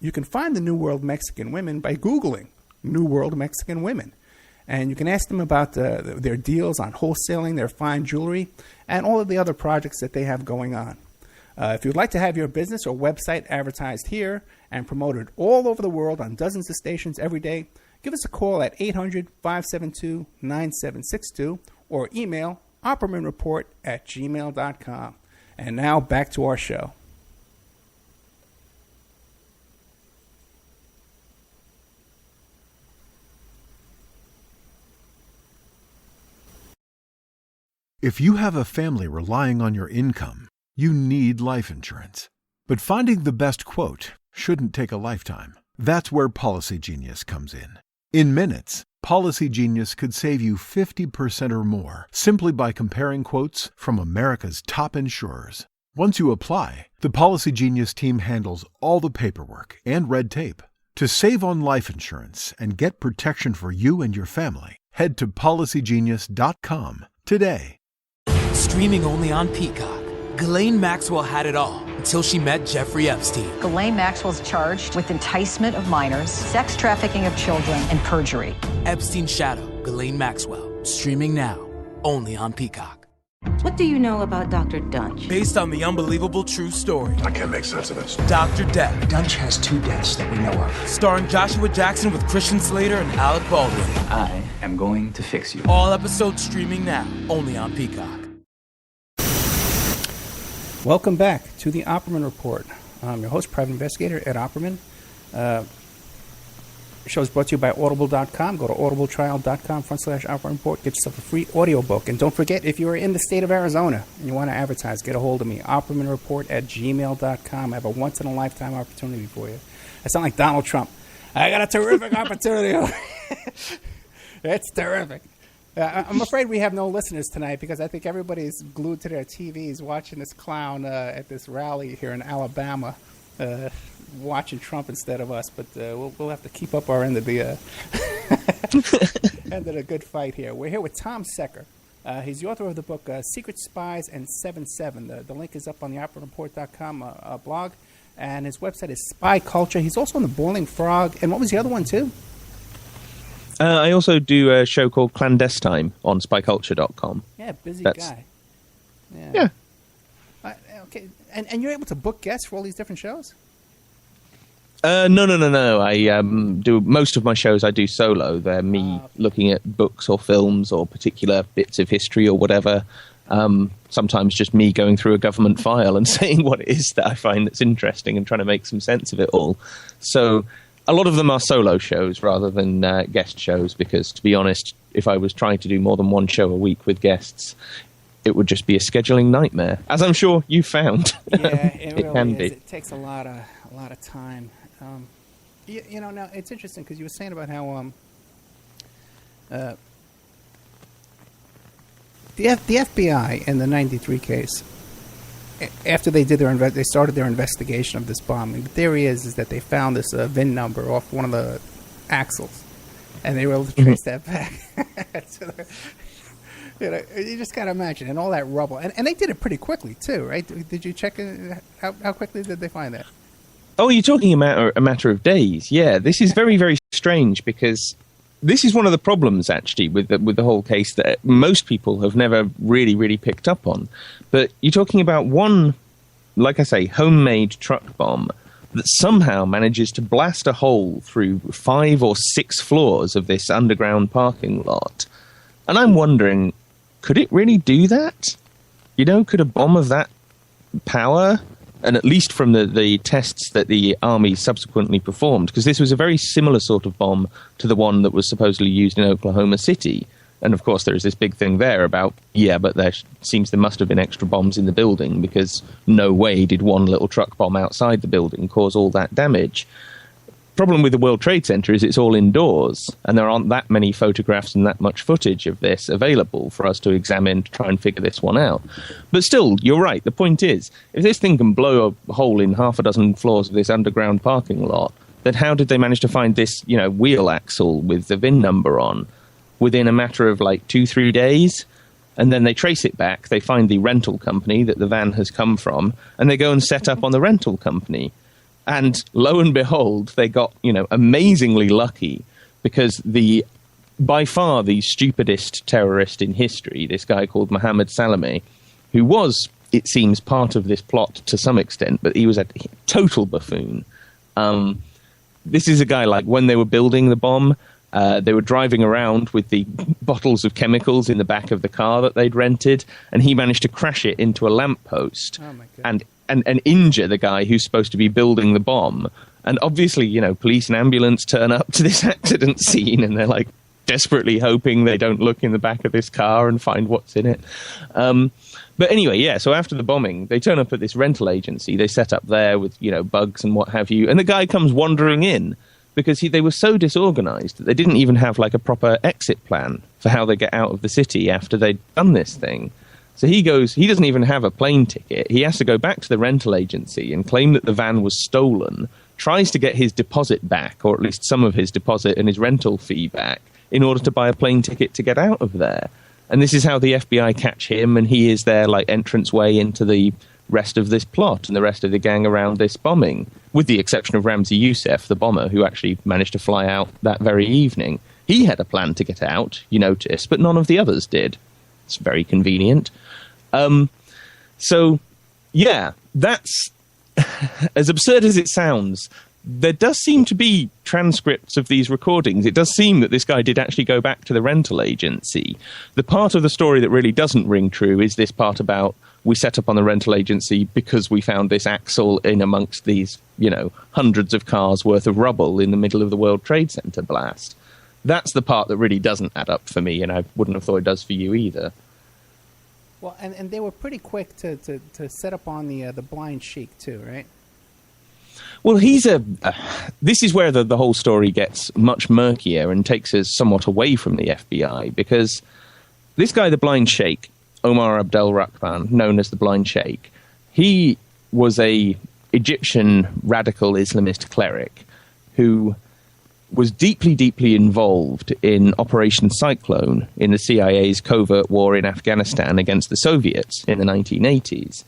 You can find the New World Mexican Women by Googling New World Mexican Women. And you can ask them about their deals on wholesaling their fine jewelry and all of the other projects that they have going on. If you'd like to have your business or website advertised here and promoted all over the world on dozens of stations every day, give us a call at 800-572-9762 or email oppermanreport@gmail.com. And now back to our show. If you have a family relying on your income, you need life insurance. But finding the best quote shouldn't take a lifetime. That's where Policy Genius comes in. In minutes, Policy Genius could save you 50% or more simply by comparing quotes from America's top insurers. Once you apply, the Policy Genius team handles all the paperwork and red tape. To save on life insurance and get protection for you and your family, head to policygenius.com today. Streaming only on Peacock, Ghislaine Maxwell had it all until she met Jeffrey Epstein. Ghislaine Maxwell's charged with enticement of minors, sex trafficking of children, and perjury. Epstein's Shadow, Ghislaine Maxwell. Streaming now, only on Peacock. What do you know about Dr. Dunch? Based on the unbelievable true story. I can't make sense of this. Dr. Death. Dunch has 2 deaths that we know of. Starring Joshua Jackson with Christian Slater and Alec Baldwin. I am going to fix you. All episodes streaming now, only on Peacock. Welcome back to the Opperman Report. I'm your host, Private Investigator Ed Opperman. The show is brought to you by Audible.com. Go to audibletrial.com/Opperman Report. Get yourself a free audiobook. And don't forget, if you're in the state of Arizona and you want to advertise, get a hold of me, oppermanreport@gmail.com. I have a once-in-a-lifetime opportunity for you. I sound like Donald Trump. I got a terrific opportunity. It's terrific. I'm afraid we have no listeners tonight because I think everybody's glued to their TVs watching this clown at this rally here in Alabama, watching Trump instead of us. But we'll have to keep up our end of the end of the good fight here. We're here with Tom Secker. He's the author of the book Secret Spies and 7/7. The link is up on the OperaReport.com blog, and his website is Spy Culture. He's also on the Boiling Frog, and what was the other one too? I also do a show called Clandestine on spyculture.com. Yeah, busy guy. Yeah. Okay, and you're able to book guests for all these different shows? No. I do most of my shows I do solo. They're me looking at books or films or particular bits of history or whatever. Sometimes just me going through a government file and saying what it is that I find that's interesting and trying to make some sense of it all. So a lot of them are solo shows rather than guest shows because, to be honest, if I was trying to do more than one show a week with guests, it would just be a scheduling nightmare, as I'm sure you found. Yeah, it really can is. be. It takes a lot of time. You know, now it's interesting because you were saying about how The FBI in the 93 case, after they did they started their investigation of this bombing. The theory is that they found this VIN number off one of the axles, and they were able to trace that back. So you just gotta imagine, and all that rubble, and they did it pretty quickly too, right? Did you check it? How quickly did they find that? Oh, you're talking a matter of days. Yeah, this is very, very strange because this is one of the problems, actually, with the whole case that most people have never really picked up on. But you're talking about one, like I say, homemade truck bomb that somehow manages to blast a hole through 5 or 6 floors of this underground parking lot. And I'm wondering, could it really do that? You know, could a bomb of that power, and at least from the tests that the army subsequently performed, because this was a very similar sort of bomb to the one that was supposedly used in Oklahoma City. And of course, there is this big thing there about, but there must have been extra bombs in the building, because no way did one little truck bomb outside the building cause all that damage. Problem with the World Trade Center is it's all indoors, and there aren't that many photographs and that much footage of this available for us to examine to try and figure this one out. But still, you're right. The point is, if this thing can blow a hole in 6 floors of this underground parking lot, then how did they manage to find this, wheel axle with the VIN number on within a matter of 2-3 days? And then they trace it back. They find the rental company that the van has come from, and they go and set up on the rental company. And lo and behold, they got, amazingly lucky, because by far the stupidest terrorist in history, this guy called Mohammed Salameh, who was, it seems, part of this plot to some extent, but he was a total buffoon. This is a guy, when they were building the bomb, they were driving around with the bottles of chemicals in the back of the car that they'd rented, and he managed to crash it into a lamppost. Oh my God. And injure the guy who's supposed to be building the bomb. And obviously, police and ambulance turn up to this accident scene, and they're desperately hoping they don't look in the back of this car and find what's in it. But anyway, so after the bombing, they turn up at this rental agency. They set up there with, bugs and what have you. And the guy comes wandering in because they were so disorganized that they didn't even have a proper exit plan for how they get out of the city after they'd done this thing. So he doesn't even have a plane ticket. He has to go back to the rental agency and claim that the van was stolen, tries to get his deposit back, or at least some of his deposit and his rental fee back, in order to buy a plane ticket to get out of there. And this is how the FBI catch him, and he is their entranceway into the rest of this plot and the rest of the gang around this bombing, with the exception of Ramzi Youssef, the bomber, who actually managed to fly out that very evening. He had a plan to get out, you notice, but none of the others did. It's very convenient. That's as absurd as it sounds. There does seem to be transcripts of these recordings. It does seem that this guy did actually go back to the rental agency. The part of the story that really doesn't ring true is this part about we set up on the rental agency because we found this axle in amongst these, hundreds of cars worth of rubble in the middle of the World Trade Center blast. That's the part that really doesn't add up for me, and I wouldn't have thought it does for you either. Well, and they were pretty quick to set up on the blind sheik too, right? Well, this is where the whole story gets much murkier and takes us somewhat away from the FBI, because this guy, the blind sheik, Omar Abdel Rahman, known as the blind sheik, he was a Egyptian radical Islamist cleric who was deeply involved in Operation Cyclone in the CIA's covert war in Afghanistan against the Soviets in the 1980s.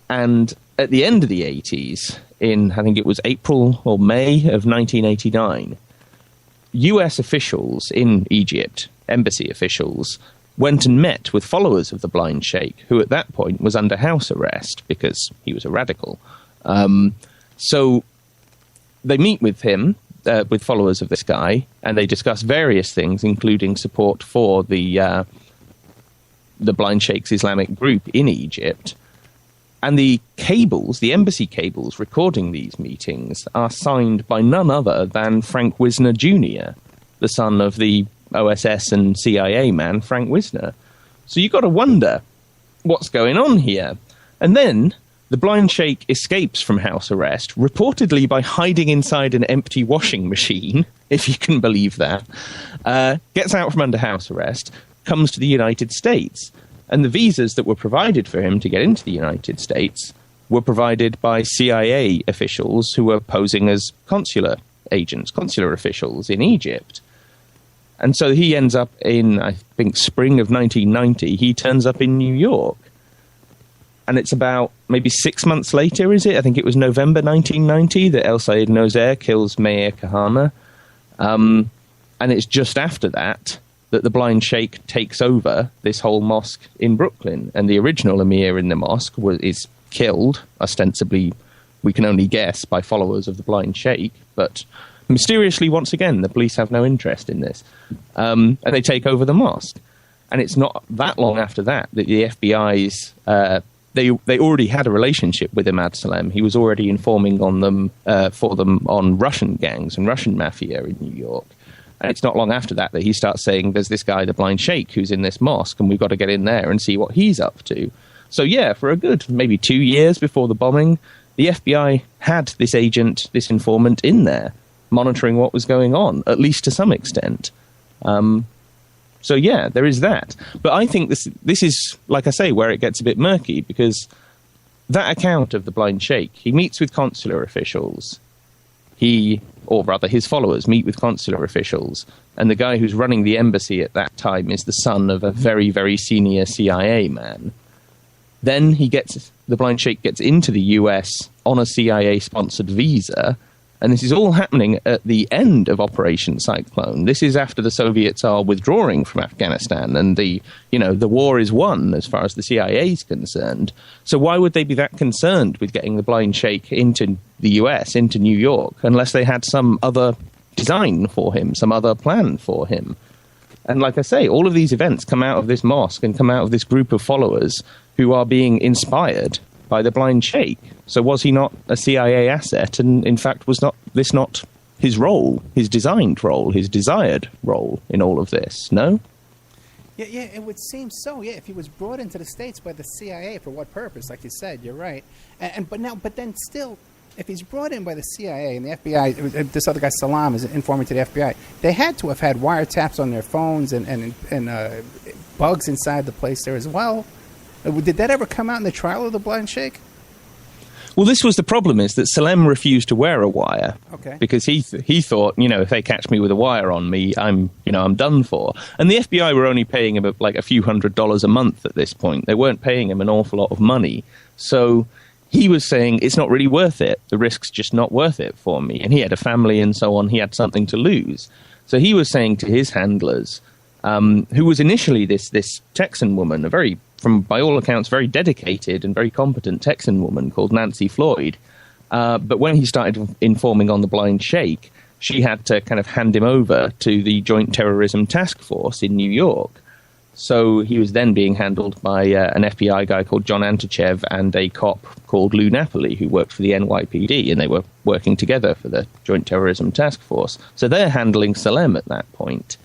And at the end of the 80s, in I think it was April or May of 1989, US officials in Egypt, embassy officials, went and met with followers of the blind sheik, who at that point was under house arrest because he was a radical. So they meet with him, with followers of this guy, and they discuss various things, including support for the blind sheik's Islamic group in Egypt. And the cables, the embassy cables recording these meetings, are signed by none other than Frank Wisner Jr., the son of the OSS and CIA man, Frank Wisner. So you've got to wonder what's going on here. And then the blind sheik escapes from house arrest, reportedly by hiding inside an empty washing machine, if you can believe that, gets out from under house arrest, comes to the United States. And the visas that were provided for him to get into the United States were provided by CIA officials who were posing as consular agents, consular officials in Egypt. And so he ends up in, I think, spring of 1990, he turns up in New York. And it's about maybe 6 months later, is it? I think it was November 1990 that El Sayed Nozair kills Meir Kahane. And it's just after that the blind sheikh takes over this whole mosque in Brooklyn. And the original emir in the mosque is killed, ostensibly, we can only guess, by followers of the blind sheikh. But mysteriously, once again, the police have no interest in this. And they take over the mosque. And it's not that long after that the FBI's... They already had a relationship with Imad Salem. He was already informing on them for them on Russian gangs and Russian mafia in New York. And it's not long after that he starts saying, there's this guy, the blind sheikh, who's in this mosque, and we've got to get in there and see what he's up to. So yeah, for a good maybe 2 years before the bombing, the FBI had this agent, this informant in there, monitoring what was going on, at least to some extent. So yeah, there is that. But I think this is, like I say, where it gets a bit murky, because that account of the blind sheikh, he meets with consular officials. Or rather his followers meet with consular officials. And the guy who's running the embassy at that time is the son of a very, very senior CIA man. Then the blind sheikh gets into the US on a CIA-sponsored visa. And this is all happening at the end of Operation Cyclone. This is after the Soviets are withdrawing from Afghanistan and the war is won as far as the CIA is concerned. So why would they be that concerned with getting the blind sheikh into the US, into New York, unless they had some other design for him, some other plan for him? And like I say, all of these events come out of this mosque and come out of this group of followers who are being inspired by the blind sheikh. So was he not a CIA asset? And in fact, was this not his role, his designed role, his desired role in all of this? No? Yeah, it would seem so. Yeah, if he was brought into the States by the CIA, for what purpose? Like you said, you're right. But then still, if he's brought in by the CIA and the FBI, this other guy Salam is informant to the FBI, they had to have had wiretaps on their phones and bugs inside the place there as well. Did that ever come out in the trial of the blind sheikh? Well, this was the problem, is that Salem refused to wear a wire. Okay. Because he thought, if they catch me with a wire on me, I'm done for. And the FBI were only paying him like a few $100s a month at this point. They weren't paying him an awful lot of money. So he was saying, it's not really worth it. The risk's just not worth it for me. And he had a family and so on. He had something to lose. So he was saying to his handlers, who was initially this Texan woman, by all accounts, very dedicated and very competent Texan woman called Nancy Floyd. But when he started informing on the blind sheikh, she had to kind of hand him over to the Joint Terrorism Task Force in New York. So he was then being handled by an FBI guy called John Antichev and a cop called Lou Napoli, who worked for the NYPD, and they were working together for the Joint Terrorism Task Force. So they're handling Salem at that point.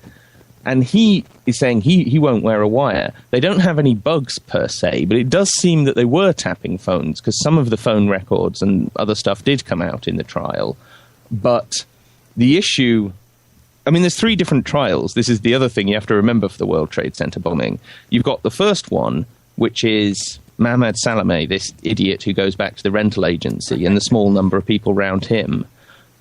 And he is saying he won't wear a wire. They don't have any bugs per se, but it does seem that they were tapping phones, because some of the phone records and other stuff did come out in the trial. But the issue... there's 3 different trials. This is the other thing you have to remember for the World Trade Center bombing. You've got the first one, which is Mohammad Salameh, this idiot who goes back to the rental agency, and the small number of people around him.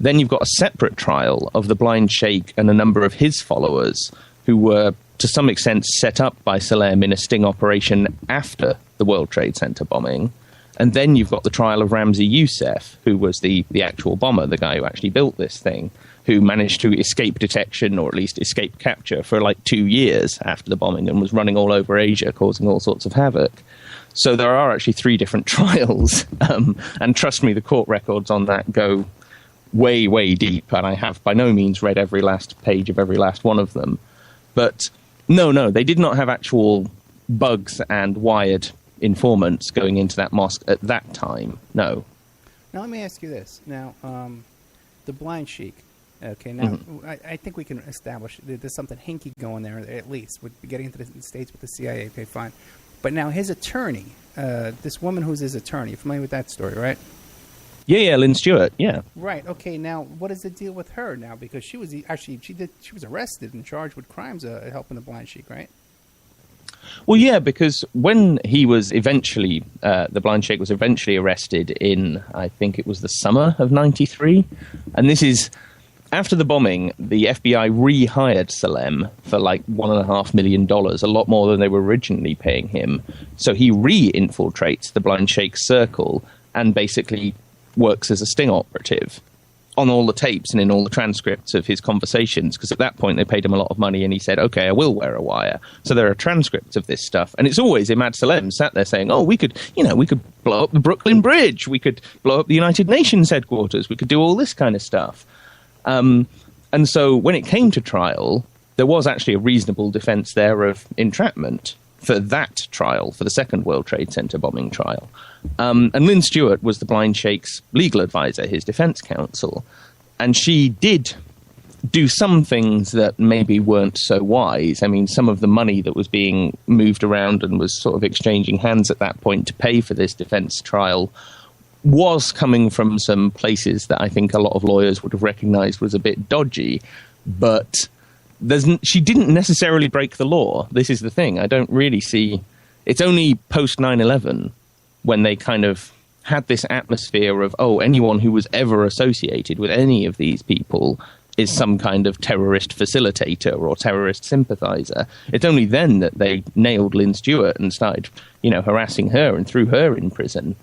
Then you've got a separate trial of the blind sheikh and a number of his followers, who were, to some extent, set up by Salem in a sting operation after the World Trade Center bombing. And then you've got the trial of Ramzi Youssef, who was the actual bomber, the guy who actually built this thing, who managed to escape detection, or at least escape capture, for like 2 years after the bombing, and was running all over Asia, causing all sorts of havoc. So there are actually 3 different trials. And trust me, the court records on that go way, way deep, and I have by no means read every last page of every last one of them. But no, they did not have actual bugs and wired informants going into that mosque at that time. No. Now, let me ask you this. Now, the blind sheikh. Okay, now, I think we can establish that there's something hinky going there, at least, with getting into the States with the CIA. Okay, fine. But now his attorney, this woman who's his attorney, you're familiar with that story, right? Yeah, Lynn Stewart, yeah. Right, okay, now, what is the deal with her now? Because she was arrested and charged with crimes helping the blind sheikh, right? Well, yeah, because when he was eventually, the blind sheikh was eventually arrested in, I think it was the summer of 93. And this is, after the bombing, the FBI rehired Salem for like $1.5 million, a lot more than they were originally paying him. So he re-infiltrates the blind sheikh's circle and basically works as a sting operative on all the tapes and in all the transcripts of his conversations, because at that point they paid him a lot of money and he said, okay, I will wear a wire. So there are transcripts of this stuff. And it's always Imad Salem sat there saying, oh, we could blow up the Brooklyn Bridge. We could blow up the United Nations headquarters. We could do all this kind of stuff. And so when it came to trial, there was actually a reasonable defense there of entrapment for that trial, for the second World Trade Center bombing trial. And Lynn Stewart was the blind sheikh's legal advisor, his defense counsel. And she did do some things that maybe weren't so wise. I mean, some of the money that was being moved around and was sort of exchanging hands at that point to pay for this defense trial was coming from some places that I think a lot of lawyers would have recognized was a bit dodgy. But she didn't necessarily break the law. This is the thing. I don't really see... It's only post 9/11 when they kind of had this atmosphere of, oh, anyone who was ever associated with any of these people is some kind of terrorist facilitator or terrorist sympathizer. It's only then that they nailed Lynn Stewart and started, harassing her and threw her in prison.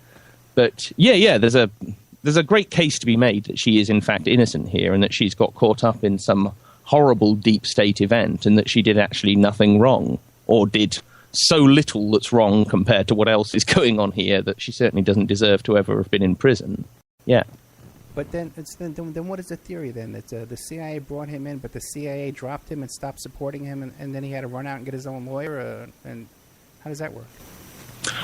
But yeah, there's a great case to be made that she is in fact innocent here and that she's got caught up in some horrible deep state event and that she did actually nothing wrong, or did so little that's wrong compared to what else is going on here that she certainly doesn't deserve to ever have been in prison. Yeah. But then what is the theory then? That the CIA brought him in, but the CIA dropped him and stopped supporting him, and then he had to run out and get his own lawyer? And how does that work?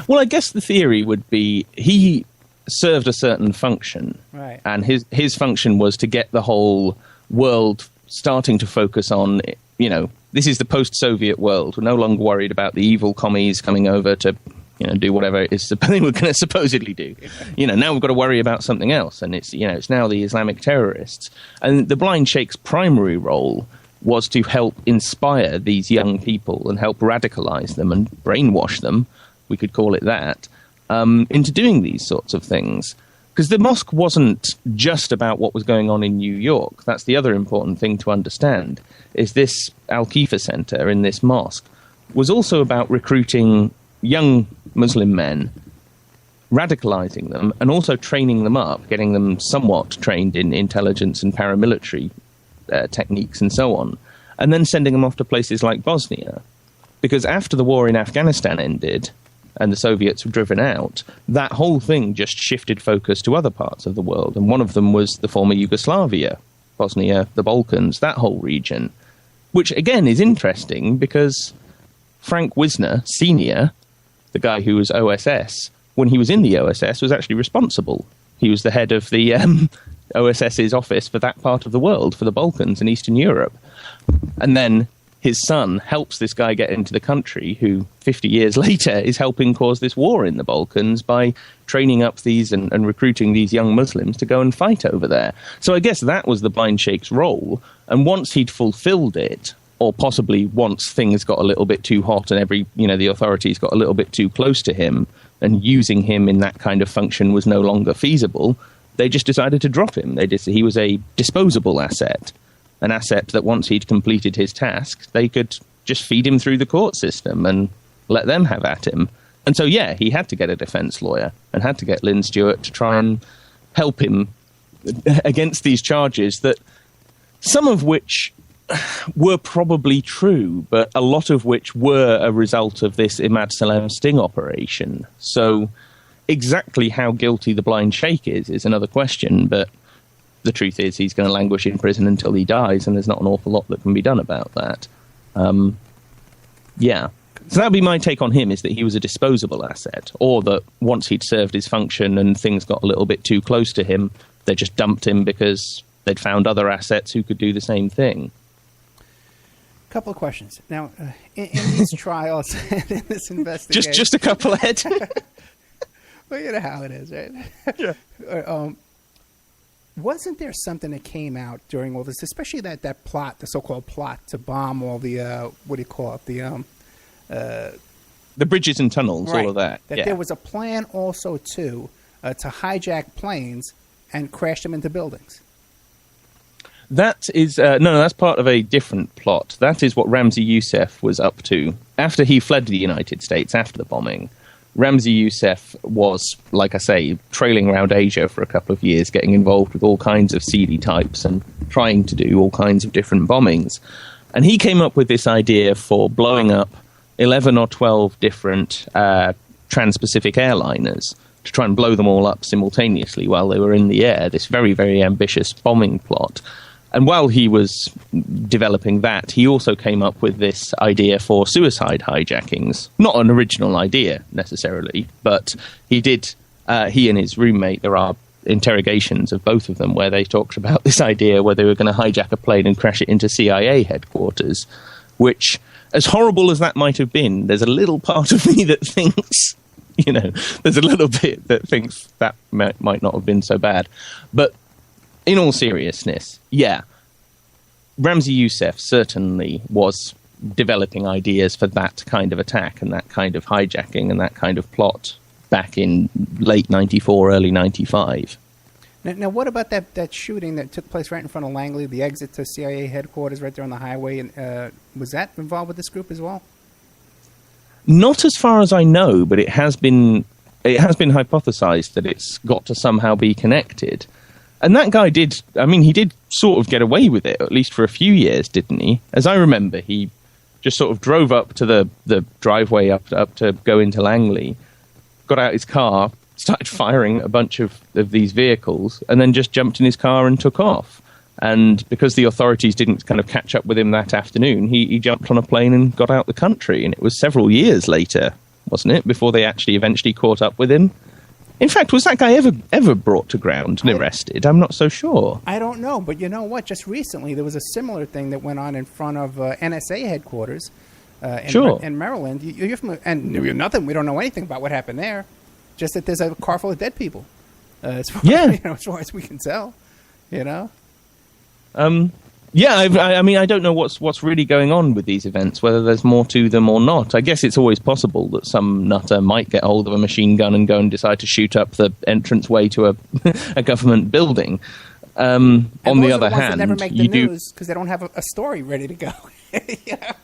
Well, I guess the theory would be he served a certain function. Right. And his function was to get the whole world starting to focus on, this is the post-Soviet world. We're no longer worried about the evil commies coming over to, do whatever it is they were going to supposedly do. Now we've got to worry about something else. And it's now the Islamic terrorists. And the blind sheikh's primary role was to help inspire these young people and help radicalize them and brainwash them, we could call it that, into doing these sorts of things. Because the mosque wasn't just about what was going on in New York. That's the other important thing to understand, is this Al-Khifa Center in this mosque was also about recruiting young Muslim men, radicalizing them, and also training them up, getting them somewhat trained in intelligence and paramilitary techniques and so on, and then sending them off to places like Bosnia. Because after the war in Afghanistan ended and the Soviets were driven out, that whole thing just shifted focus to other parts of the world. And one of them was the former Yugoslavia, Bosnia, the Balkans, that whole region, which again is interesting because Frank Wisner, Sr., the guy who was OSS, when he was in the OSS, was actually responsible. He was the head of the OSS's office for that part of the world, for the Balkans and Eastern Europe. And then his son helps this guy get into the country who 50 years later is helping cause this war in the Balkans by training up these and recruiting these young Muslims to go and fight over there. So I guess that was the blind sheikh's role. And once he'd fulfilled it, or possibly once things got a little bit too hot and the authorities got a little bit too close to him and using him in that kind of function was no longer feasible, they just decided to drop him. He was a disposable asset. An asset that once he'd completed his task, they could just feed him through the court system and let them have at him. And so, yeah, he had to get a defense lawyer and had to get Lynn Stewart to try and help him against these charges that some of which were probably true, but a lot of which were a result of this Imad Salem sting operation. So exactly how guilty the blind sheikh is another question, but the truth is he's going to languish in prison until he dies, and there's not an awful lot that can be done about that. Yeah. So that would be my take on him, is that he was a disposable asset, or that once he'd served his function and things got a little bit too close to him, they just dumped him because they'd found other assets who could do the same thing. Couple of questions. Now, in these trials, in this investigation... Just a couple, Ed. Well, you know how it is, right? Yeah. Wasn't there something that came out during all this, especially that plot, the so-called plot to bomb all the, The bridges and tunnels, right, all of that. That there was a plan also, to hijack planes and crash them into buildings. That is, no, that's part of a different plot. That is what Ramzi Youssef was up to. After he fled the United States after the bombing, Ramzi Youssef was, like I say, trailing around Asia for a couple of years, getting involved with all kinds of seedy types and trying to do all kinds of different bombings. And he came up with this idea for blowing up 11 or 12 different trans-Pacific airliners to try and blow them all up simultaneously while they were in the air, this very, very ambitious bombing plot. And while he was developing that, he also came up with this idea for suicide hijackings. Not an original idea, necessarily, but he did, he and his roommate, there are interrogations of both of them where they talked about this idea where they were going to hijack a plane and crash it into CIA headquarters, which, as horrible as that might have been, there's a little part of me that thinks, you know, there's a little bit that thinks that might not have been so bad. But in all seriousness, yeah, Ramzi Youssef certainly was developing ideas for that kind of attack and that kind of hijacking and that kind of plot back in late 94, early 95. Now, what about that shooting that took place right in front of Langley, the exit to CIA headquarters right there on the highway? And was that involved with this group as well? Not as far as I know, but it has been hypothesized that it's got to somehow be connected. And that guy did sort of get away with it, at least for a few years, didn't he? As I remember, he just sort of drove up to the driveway up to go into Langley, got out his car, started firing a bunch of these vehicles, and then just jumped in his car and took off. And because the authorities didn't kind of catch up with him that afternoon, he jumped on a plane and got out the country. And it was several years later, wasn't it, before they actually eventually caught up with him? In fact, was that guy ever brought to ground and arrested? I'm not so sure. I don't know, but you know what? Just recently, there was a similar thing that went on in front of NSA headquarters in Maryland. You're familiar, and we don't know anything about what happened there. Just that there's a car full of dead people. As far as we can tell, you know. Yeah, I mean, I don't know what's really going on with these events, whether there's more to them or not. I guess it's always possible that some nutter might get hold of a machine gun and go and decide to shoot up the entranceway to a government building. On the other hand, never make the news because they don't have a story ready to go. Yeah.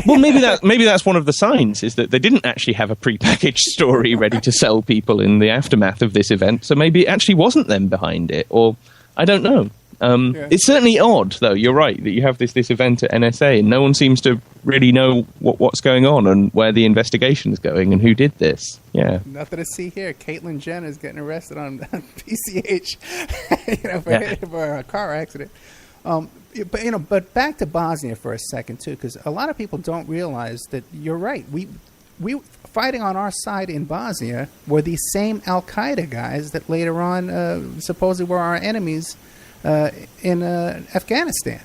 Well, maybe that's one of the signs, is that they didn't actually have a prepackaged story ready to sell people in the aftermath of this event. So maybe it actually wasn't them behind it, or I don't know. It's certainly odd, though. You're right that you have this event at NSA, and no one seems to really know what's going on and where the investigation is going and who did this. Yeah, nothing to see here. Caitlyn Jenner is getting arrested on PCH, for a car accident. But back to Bosnia for a second too, because a lot of people don't realize that you're right. We fighting on our side in Bosnia were these same Al Qaeda guys that later on supposedly were our enemies in Afghanistan.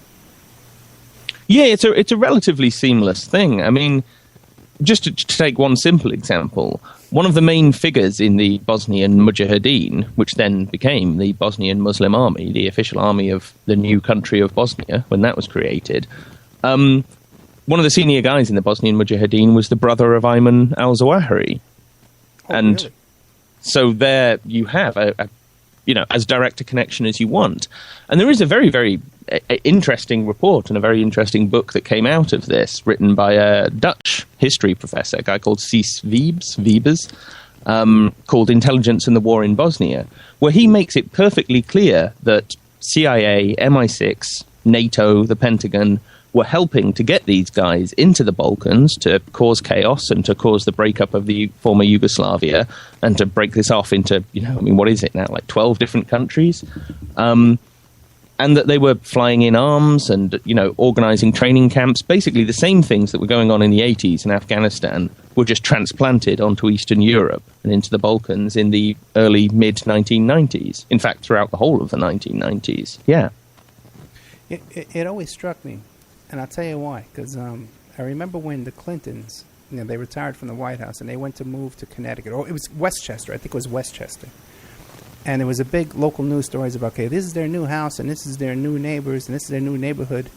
Yeah, it's a relatively seamless thing. I mean, just to take one simple example, one of the main figures in the Bosnian Mujahideen, which then became the Bosnian Muslim Army, the official army of the new country of Bosnia when that was created, one of the senior guys in the Bosnian Mujahideen was the brother of Ayman al-Zawahiri. And really? So there you have as direct a connection as you want. And there is a very, very interesting report and a very interesting book that came out of this, written by a Dutch history professor, a guy called Cees Wiebes, called Intelligence and the War in Bosnia, where he makes it perfectly clear that CIA, MI6, NATO, the Pentagon were helping to get these guys into the Balkans to cause chaos and to cause the breakup of the former Yugoslavia and to break this off into, what is it now, like 12 different countries? And that they were flying in arms and, organizing training camps. Basically the same things that were going on in the 80s in Afghanistan were just transplanted onto Eastern Europe and into the Balkans in the early, mid-1990s. In fact, throughout the whole of the 1990s. Yeah. It always struck me. And I'll tell you why, because I remember when the Clintons, they retired from the White House and they went to move to Connecticut, or it was Westchester, I think it was Westchester. And there was a big local news stories about, okay, this is their new house and this is their new neighbors and this is their new neighborhood.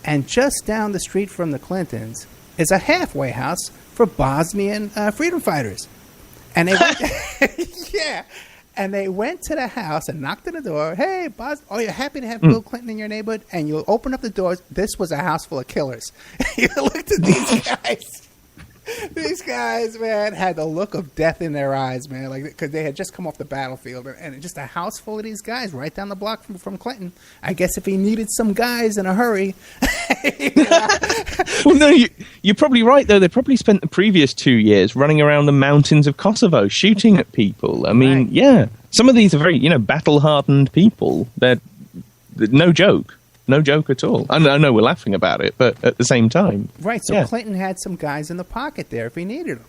And just down the street from the Clintons is a halfway house for Bosnian freedom fighters. And they went, yeah. And they went to the house and knocked on the door. Hey, you're happy to have Bill Clinton in your neighborhood? And you open up the doors. This was a house full of killers. You looked at these guys. These guys, man, had the look of death in their eyes, man, like because they had just come off the battlefield, and just a house full of these guys right down the block from Clinton. I guess if he needed some guys in a hurry. Well, no, you're probably right, though. They probably spent the previous 2 years running around the mountains of Kosovo shooting at people. I mean, yeah, some of these are very, battle-hardened people. They're no joke. No joke at all. I know we're laughing about it, but at the same time. Right, so Clinton had some guys in the pocket there if he needed them.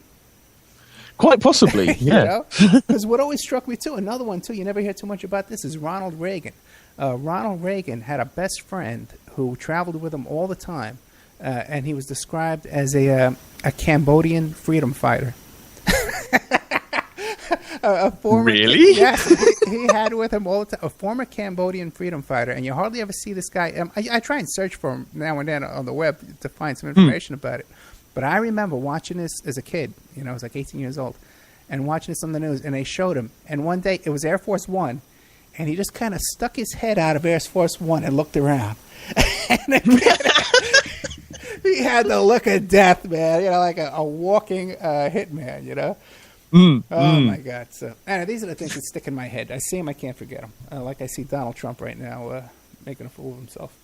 Quite possibly, yeah. Because what always struck me, too, another one, too, you never hear too much about this, is Ronald Reagan. Ronald Reagan had a best friend who traveled with him all the time, and he was described as a Cambodian freedom fighter. Really? Yes, he had with him all the time a former Cambodian freedom fighter, and you hardly ever see this guy. I try and search for him now and then on the web to find some information about it. But I remember watching this as a kid. I was like 18 years old, and watching this on the news, and they showed him. And one day, it was Air Force One, and he just kind of stuck his head out of Air Force One and looked around. And he had the look of death, man. Like a walking hitman, my God. So, these are the things that stick in my head. I see them, I can't forget them. Like I see Donald Trump right now making a fool of himself.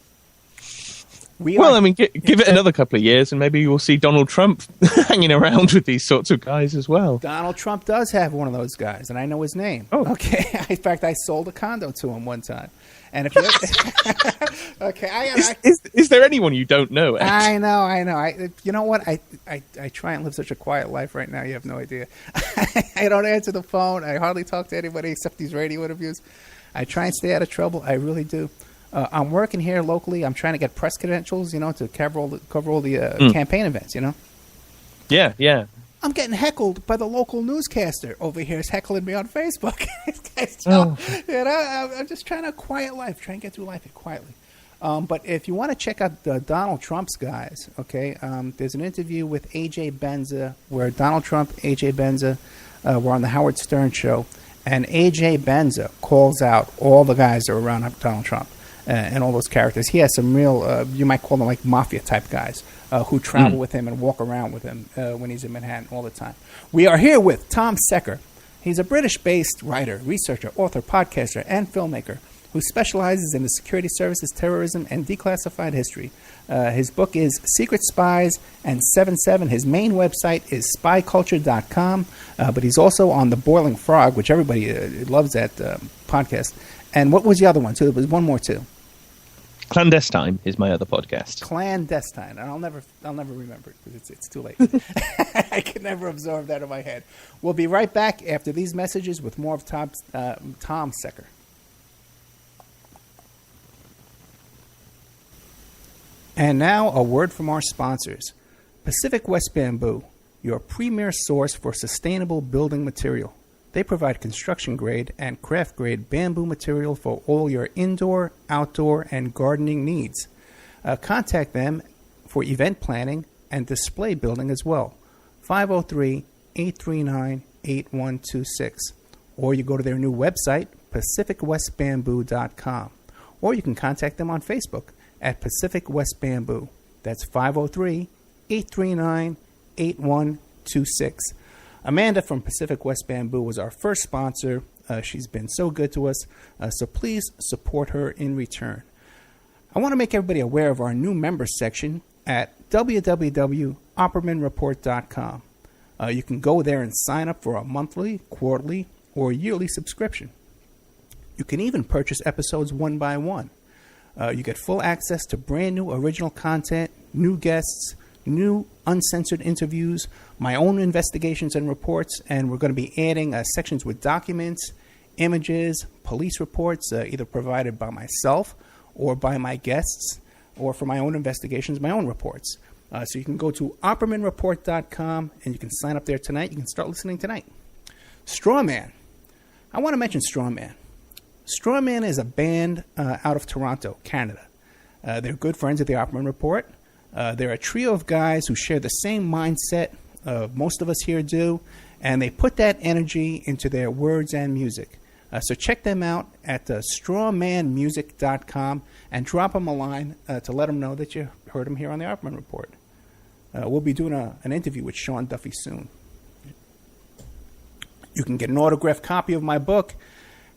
Give it another couple of years and maybe you'll see Donald Trump hanging around with these sorts of guys as well. Donald Trump does have one of those guys, and I know his name. Oh. Okay. In fact, I sold a condo to him one time. And if you okay, is there anyone you don't know? I know. You know what? I try and live such a quiet life right now. You have no idea. I don't answer the phone. I hardly talk to anybody except these radio interviews. I try and stay out of trouble. I really do. I'm working here locally. I'm trying to get press credentials, to cover all the campaign events. Yeah. I'm getting heckled by the local newscaster over here. Is heckling me on Facebook. I'm just trying a quiet life, trying to get through life quietly. But if you want to check out Donald Trump's guys, okay, there's an interview with A.J. Benza where Donald Trump, A.J. Benza were on the Howard Stern show, and A.J. Benza calls out all the guys that are around Donald Trump and all those characters. He has some real, you might call them like mafia-type guys who travel with him and walk around with him when he's in Manhattan all the time. We are here with Tom Secker. He's a British-based writer, researcher, author, podcaster, and filmmaker who specializes in the security services, terrorism, and declassified history. His book is Secret Spies and 7/7. His main website is spyculture.com, but he's also on The Boiling Frog, which everybody loves that podcast. And what was the other one, too? There was one more, too. Clandestine is my other podcast. Clandestine. And I'll never remember it because it's too late. I can never absorb that in my head. We'll be right back after these messages with more of Tom Secker. And now a word from our sponsors. Pacific West Bamboo, your premier source for sustainable building material. They provide construction-grade and craft-grade bamboo material for all your indoor, outdoor, and gardening needs. Contact them for event planning and display building as well. 503-839-8126. Or you go to their new website, pacificwestbamboo.com. Or you can contact them on Facebook at Pacific West Bamboo. That's 503-839-8126. Amanda from Pacific West Bamboo was our first sponsor. She's been so good to us, so please support her in return. I want to make everybody aware of our new members section at www.oppermanreport.com. You can go there and sign up for a monthly, quarterly, or yearly subscription. You can even purchase episodes one by one. You get full access to brand new original content, new guests, new uncensored interviews, my own investigations and reports, and we're going to be adding sections with documents, images, police reports, either provided by myself or by my guests, or for my own investigations, my own reports. So you can go to oppermanreport.com and you can sign up there tonight. You can start listening tonight. Strawman. I want to mention Strawman. Strawman is a band out of Toronto, Canada. They're good friends of the Opperman Report. They're a trio of guys who share the same mindset most of us here do, and they put that energy into their words and music. So check them out at strawmanmusic.com and drop them a line to let them know that you heard them here on the Opperman Report. We'll be doing an interview with Sean Duffy soon. You can get an autographed copy of my book,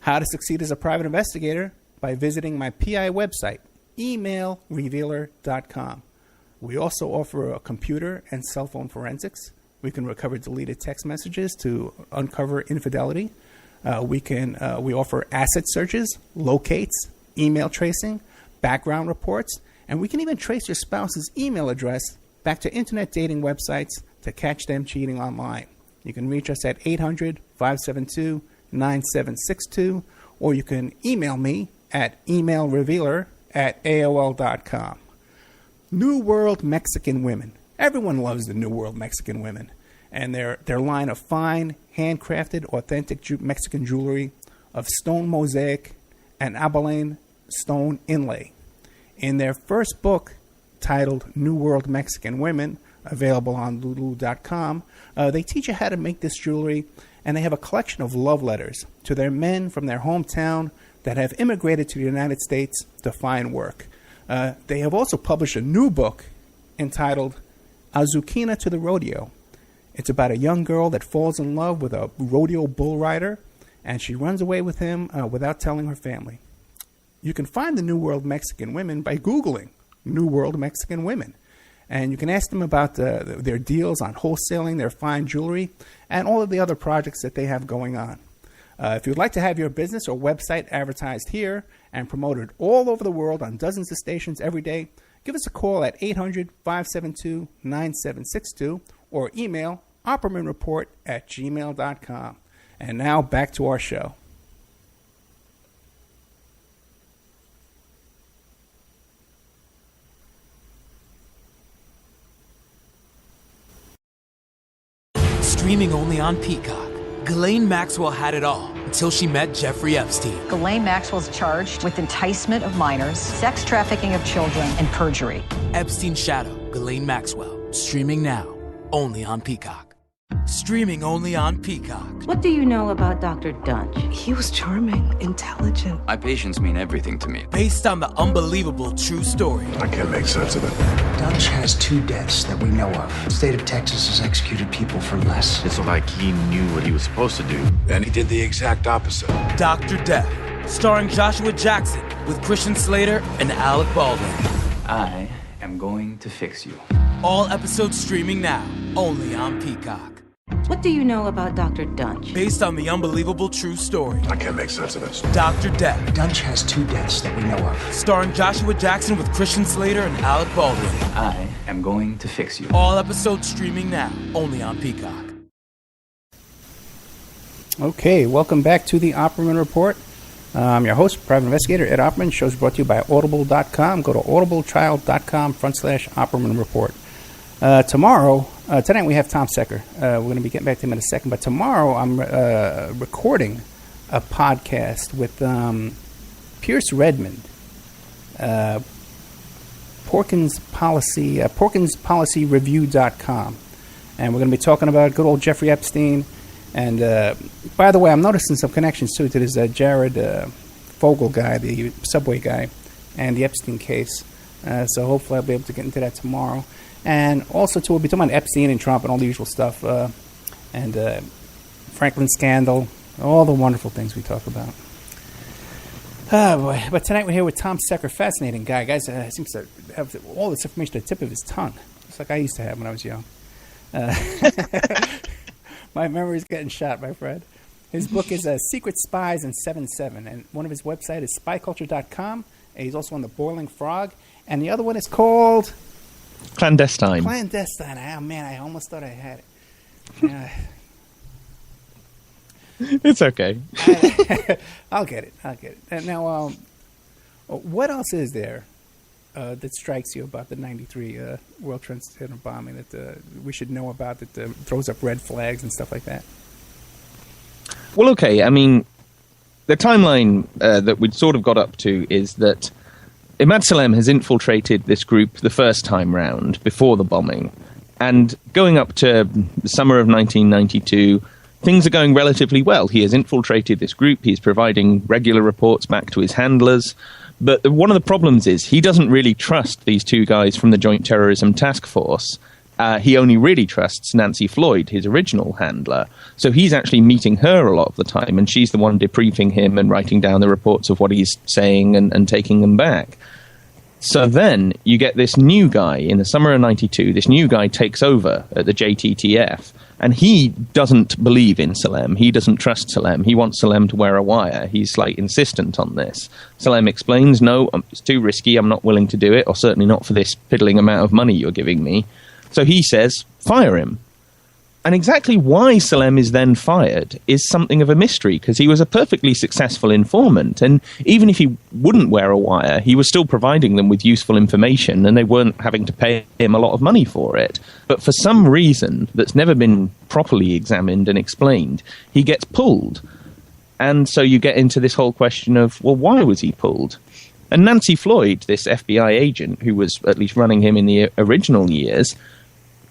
How to Succeed as a Private Investigator, by visiting my PI website, emailrevealer.com. We also offer a computer and cell phone forensics. We can recover deleted text messages to uncover infidelity. We offer asset searches, locates, email tracing, background reports, and we can even trace your spouse's email address back to internet dating websites to catch them cheating online. You can reach us at 800-572-9762, or you can email me at emailrevealer@aol.com. New World Mexican Women. Everyone loves the New World Mexican Women, and their line of fine, handcrafted, authentic Mexican jewelry of stone mosaic and abalone stone inlay. In their first book, titled New World Mexican Women, available on lulu.com, they teach you how to make this jewelry, and they have a collection of love letters to their men from their hometown that have immigrated to the United States to find work. They have also published a new book entitled Azuquina to the Rodeo. It's about a young girl that falls in love with a rodeo bull rider, and she runs away with him without telling her family. You can find the New World Mexican Women by Googling New World Mexican Women. And you can ask them about their deals on wholesaling their fine jewelry and all of the other projects that they have going on. If you'd like to have your business or website advertised here and promoted all over the world on dozens of stations every day, give us a call at 800-572-9762 or email oppermanreport@gmail.com. And now back to our show. Streaming only on Peacock, Ghislaine Maxwell had it all until she met Jeffrey Epstein. Ghislaine Maxwell's charged with enticement of minors, sex trafficking of children, and perjury. Epstein's Shadow, Ghislaine Maxwell. Streaming now, only on Peacock. Streaming only on Peacock. What do you know about Dr. Dunch? He was charming, intelligent. My patients mean everything to me. Based on the unbelievable true story. I can't make sense of it. Dunch has 2 deaths that we know of. The state of Texas has executed people for less. It's like he knew what he was supposed to do. And he did the exact opposite. Dr. Death, starring Joshua Jackson with Christian Slater and Alec Baldwin. I am going to fix you. All episodes streaming now, only on Peacock. What do you know about Dr. Dunch? Based on the unbelievable true story. I can't make sense of this. Dr. Death. Dunch has 2 deaths that we know of. Starring Joshua Jackson with Christian Slater and Alec Baldwin. I am going to fix you. All episodes streaming now, only on Peacock. Okay, welcome back to the Opperman Report. I'm your host, Private Investigator Ed Opperman. The show's brought to you by Audible.com. Go to audibletrial.com/Opperman Report. Tonight we have Tom Secker. We're going to be getting back to him in a second. But tomorrow I'm recording a podcast with Pierce Redmond, PorkinsPolicyReview.com. And we're going to be talking about good old Jeffrey Epstein. And by the way, I'm noticing some connections too to this Jared Fogle guy, the subway guy, and the Epstein case. So hopefully I'll be able to get into that tomorrow. And also, too, we'll be talking about Epstein and Trump and all the usual stuff, and Franklin scandal, all the wonderful things we talk about. Oh, boy. But tonight we're here with Tom Secker, fascinating guy. Guys, seems to have all this information at the tip of his tongue, just like I used to have when I was young. My memory's getting shot, my friend. His book is Secret Spies and 7/7, and one of his websites is spyculture.com. And he's also on the Boiling Frog, and the other one is called... Clandestine. Oh, man, I almost thought I had it. It's okay. I'll get it. And now, what else is there that strikes you about the 93 World Trade Center bombing that we should know about that throws up red flags and stuff like that? Well, okay. I mean, the timeline that we'd sort of got up to is that Imad Salem has infiltrated this group the first time round, before the bombing. And going up to the summer of 1992, things are going relatively well. He has infiltrated this group. He's providing regular reports back to his handlers. But one of the problems is he doesn't really trust these two guys from the Joint Terrorism Task Force. He only really trusts Nancy Floyd, his original handler. So he's actually meeting her a lot of the time, and she's the one debriefing him and writing down the reports of what he's saying and taking them back. So then you get this new guy in the summer of 92. This new guy takes over at the JTTF, and he doesn't believe in Salem. He doesn't trust Salem. He wants Salem to wear a wire. He's insistent on this. Salem explains, no, it's too risky. I'm not willing to do it, or certainly not for this piddling amount of money you're giving me. So he says, fire him. And exactly why Salem is then fired is something of a mystery, because he was a perfectly successful informant. And even if he wouldn't wear a wire, he was still providing them with useful information, and they weren't having to pay him a lot of money for it. But for some reason that's never been properly examined and explained, he gets pulled. And so you get into this whole question of, well, why was he pulled? And Nancy Floyd, this FBI agent who was at least running him in the original years,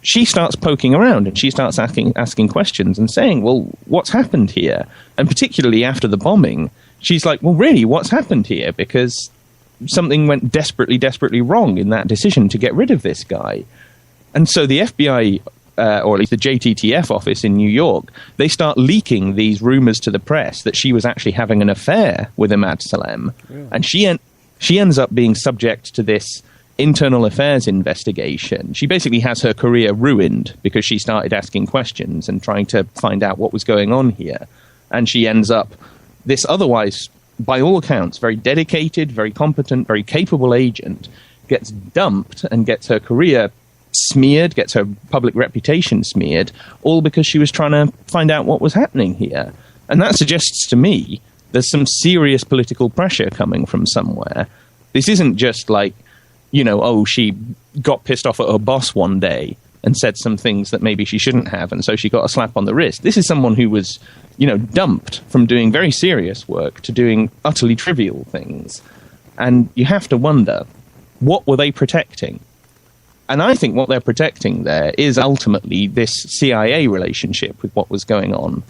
she starts poking around and she starts asking questions and saying, well, what's happened here? And particularly after the bombing, she's like, well, really, what's happened here? Because something went desperately, desperately wrong in that decision to get rid of this guy. And so the FBI, or at least the JTTF office in New York, they start leaking these rumors to the press that she was actually having an affair with Imad Salem. Really? And she ends up being subject to this internal affairs investigation. She basically has her career ruined because she started asking questions and trying to find out what was going on here. And she ends up, this otherwise, by all accounts, very dedicated, very competent, very capable agent, gets dumped and gets her career smeared, gets her public reputation smeared, all because she was trying to find out what was happening here. And that suggests to me there's some serious political pressure coming from somewhere. This isn't just she got pissed off at her boss one day and said some things that maybe she shouldn't have, and so she got a slap on the wrist. This is someone who was, dumped from doing very serious work to doing utterly trivial things. And you have to wonder, what were they protecting? And I think what they're protecting there is ultimately this CIA relationship with what was going on,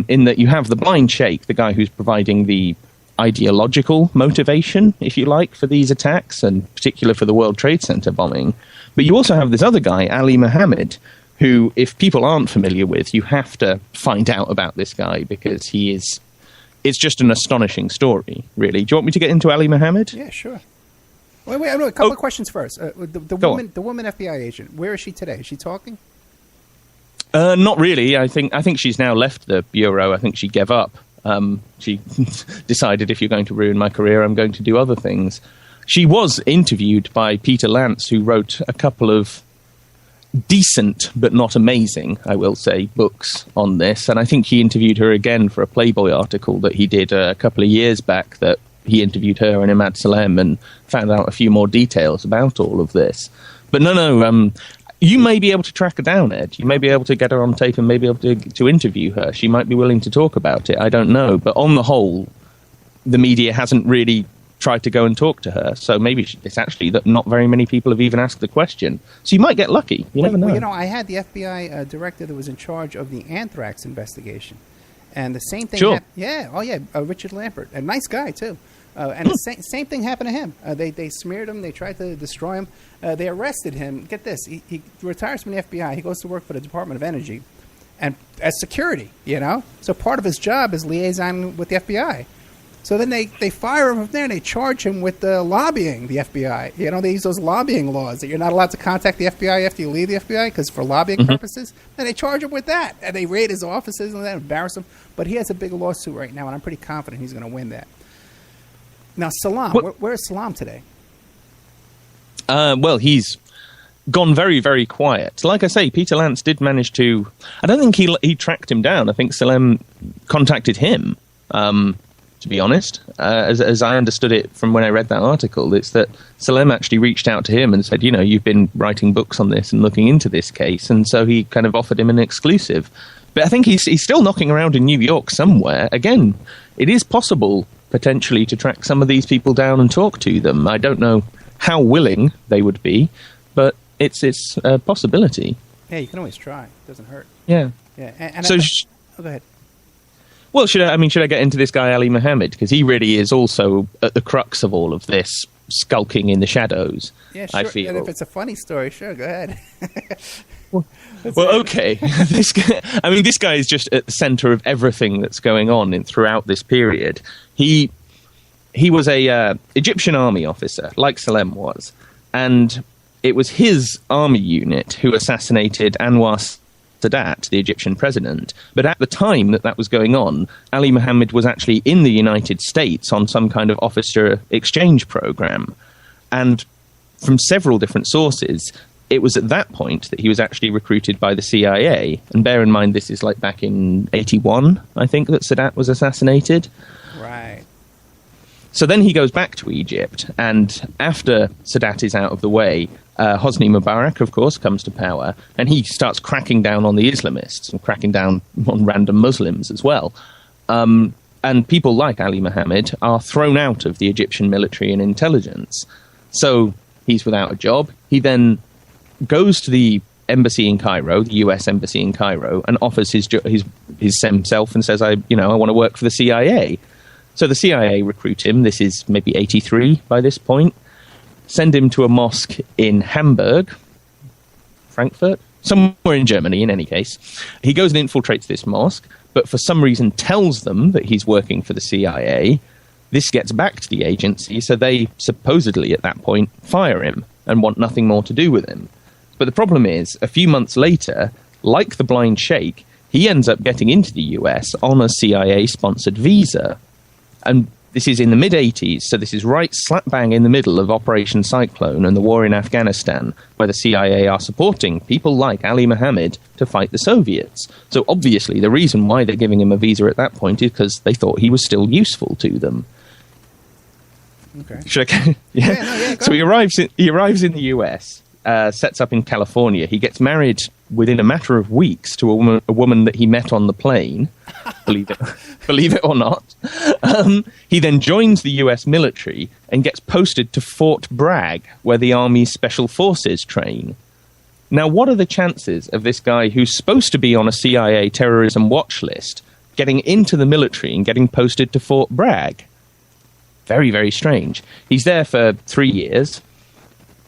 in that you have the blind sheikh, the guy who's providing the ideological motivation, if you like, for these attacks, and particular for the World Trade Center bombing. But you also have this other guy, Ali Mohammed, who, if people aren't familiar with, you have to find out about this guy, because it's just an astonishing story, really. Do you want me to get into Ali Mohammed? Yeah, sure. Wait, a couple of questions first. The woman FBI agent, where is she today? Is she talking? Not really. I think she's now left the bureau. I think she gave up. She decided, if you're going to ruin my career, I'm going to do other things. She was interviewed by Peter Lance, who wrote a couple of decent, but not amazing, I will say, books on this. And I think he interviewed her again for a Playboy article that he did a couple of years back, that he interviewed her and Imad Salem and found out a few more details about all of this. But no, you may be able to track her down, Ed. You may be able to get her on tape and maybe able to interview her. She might be willing to talk about it. I don't know. But on the whole, the media hasn't really tried to go and talk to her. So maybe it's actually that not very many people have even asked the question. So you might get lucky. You never know. Well, I had the FBI director that was in charge of the anthrax investigation. And the same thing happened. Richard Lampert. A nice guy, too. And the same thing happened to him. They smeared him. They tried to destroy him. They arrested him. Get this. He retires from the FBI. He goes to work for the Department of Energy and as security, So part of his job is liaison with the FBI. So then they fire him from there and they charge him with lobbying the FBI. They use those lobbying laws that you're not allowed to contact the FBI after you leave the FBI because for lobbying purposes. And they charge him with that. And they raid his offices and that, embarrass him. But he has a big lawsuit right now, and I'm pretty confident he's going to win that. Now, Salam, where is Salam today? Well, he's gone very, very quiet. Like I say, Peter Lance did manage to... I don't think he tracked him down. I think Salem contacted him, to be honest. As I understood it from when I read that article, it's that Salem actually reached out to him and said, you've been writing books on this and looking into this case. And so he kind of offered him an exclusive. But I think he's still knocking around in New York somewhere. Again, it is possible potentially to track some of these people down and talk to them. I don't know how willing they would be, but it's a possibility. Yeah, you can always try. It doesn't hurt. Yeah. Yeah. And so, go ahead. Well, should I get into this guy Ali Mohammed, because he really is also at the crux of all of this, skulking in the shadows. Yeah, sure. I feel. And if it's a funny story, sure, go ahead. Well, okay. This guy is just at the center of everything that's going on throughout this period. He was a Egyptian army officer, like Salem was, and it was his army unit who assassinated Anwar Sadat, the Egyptian president. But at the time that was going on, Ali Mohammed was actually in the United States on some kind of officer exchange program. And from several different sources, it was at that point that he was actually recruited by the CIA. And bear in mind, this is like back in 81, I think, that Sadat was assassinated. Right. So then he goes back to Egypt, and after Sadat is out of the way, Hosni Mubarak, of course, comes to power, and he starts cracking down on the Islamists and cracking down on random Muslims as well. And people like Ali Mohammed are thrown out of the Egyptian military and intelligence. So he's without a job. He then goes to the embassy in Cairo, the US embassy in Cairo, and offers himself and says, I want to work for the CIA. So the CIA recruit him. This is maybe 83 by this point. Send him to a mosque in Hamburg, Frankfurt, somewhere in Germany in any case. He goes and infiltrates this mosque, but for some reason tells them that he's working for the CIA. This gets back to the agency, so they supposedly at that point fire him and want nothing more to do with him. But the problem is, a few months later, like the blind sheikh, he ends up getting into the US on a CIA-sponsored visa. And this is in the mid-80s, so this is right slap bang in the middle of Operation Cyclone and the war in Afghanistan, where the CIA are supporting people like Ali Mohammed to fight the Soviets. So obviously the reason why they're giving him a visa at that point is because they thought he was still useful to them. Okay. So he arrives in the US, sets up in California. He gets married within a matter of weeks to a woman that he met on the plane. Believe it or not. He then joins the US military and gets posted to Fort Bragg, where the Army's Special Forces train. Now, what are the chances of this guy who's supposed to be on a CIA terrorism watch list getting into the military and getting posted to Fort Bragg? Very, very strange. He's there for 3 years.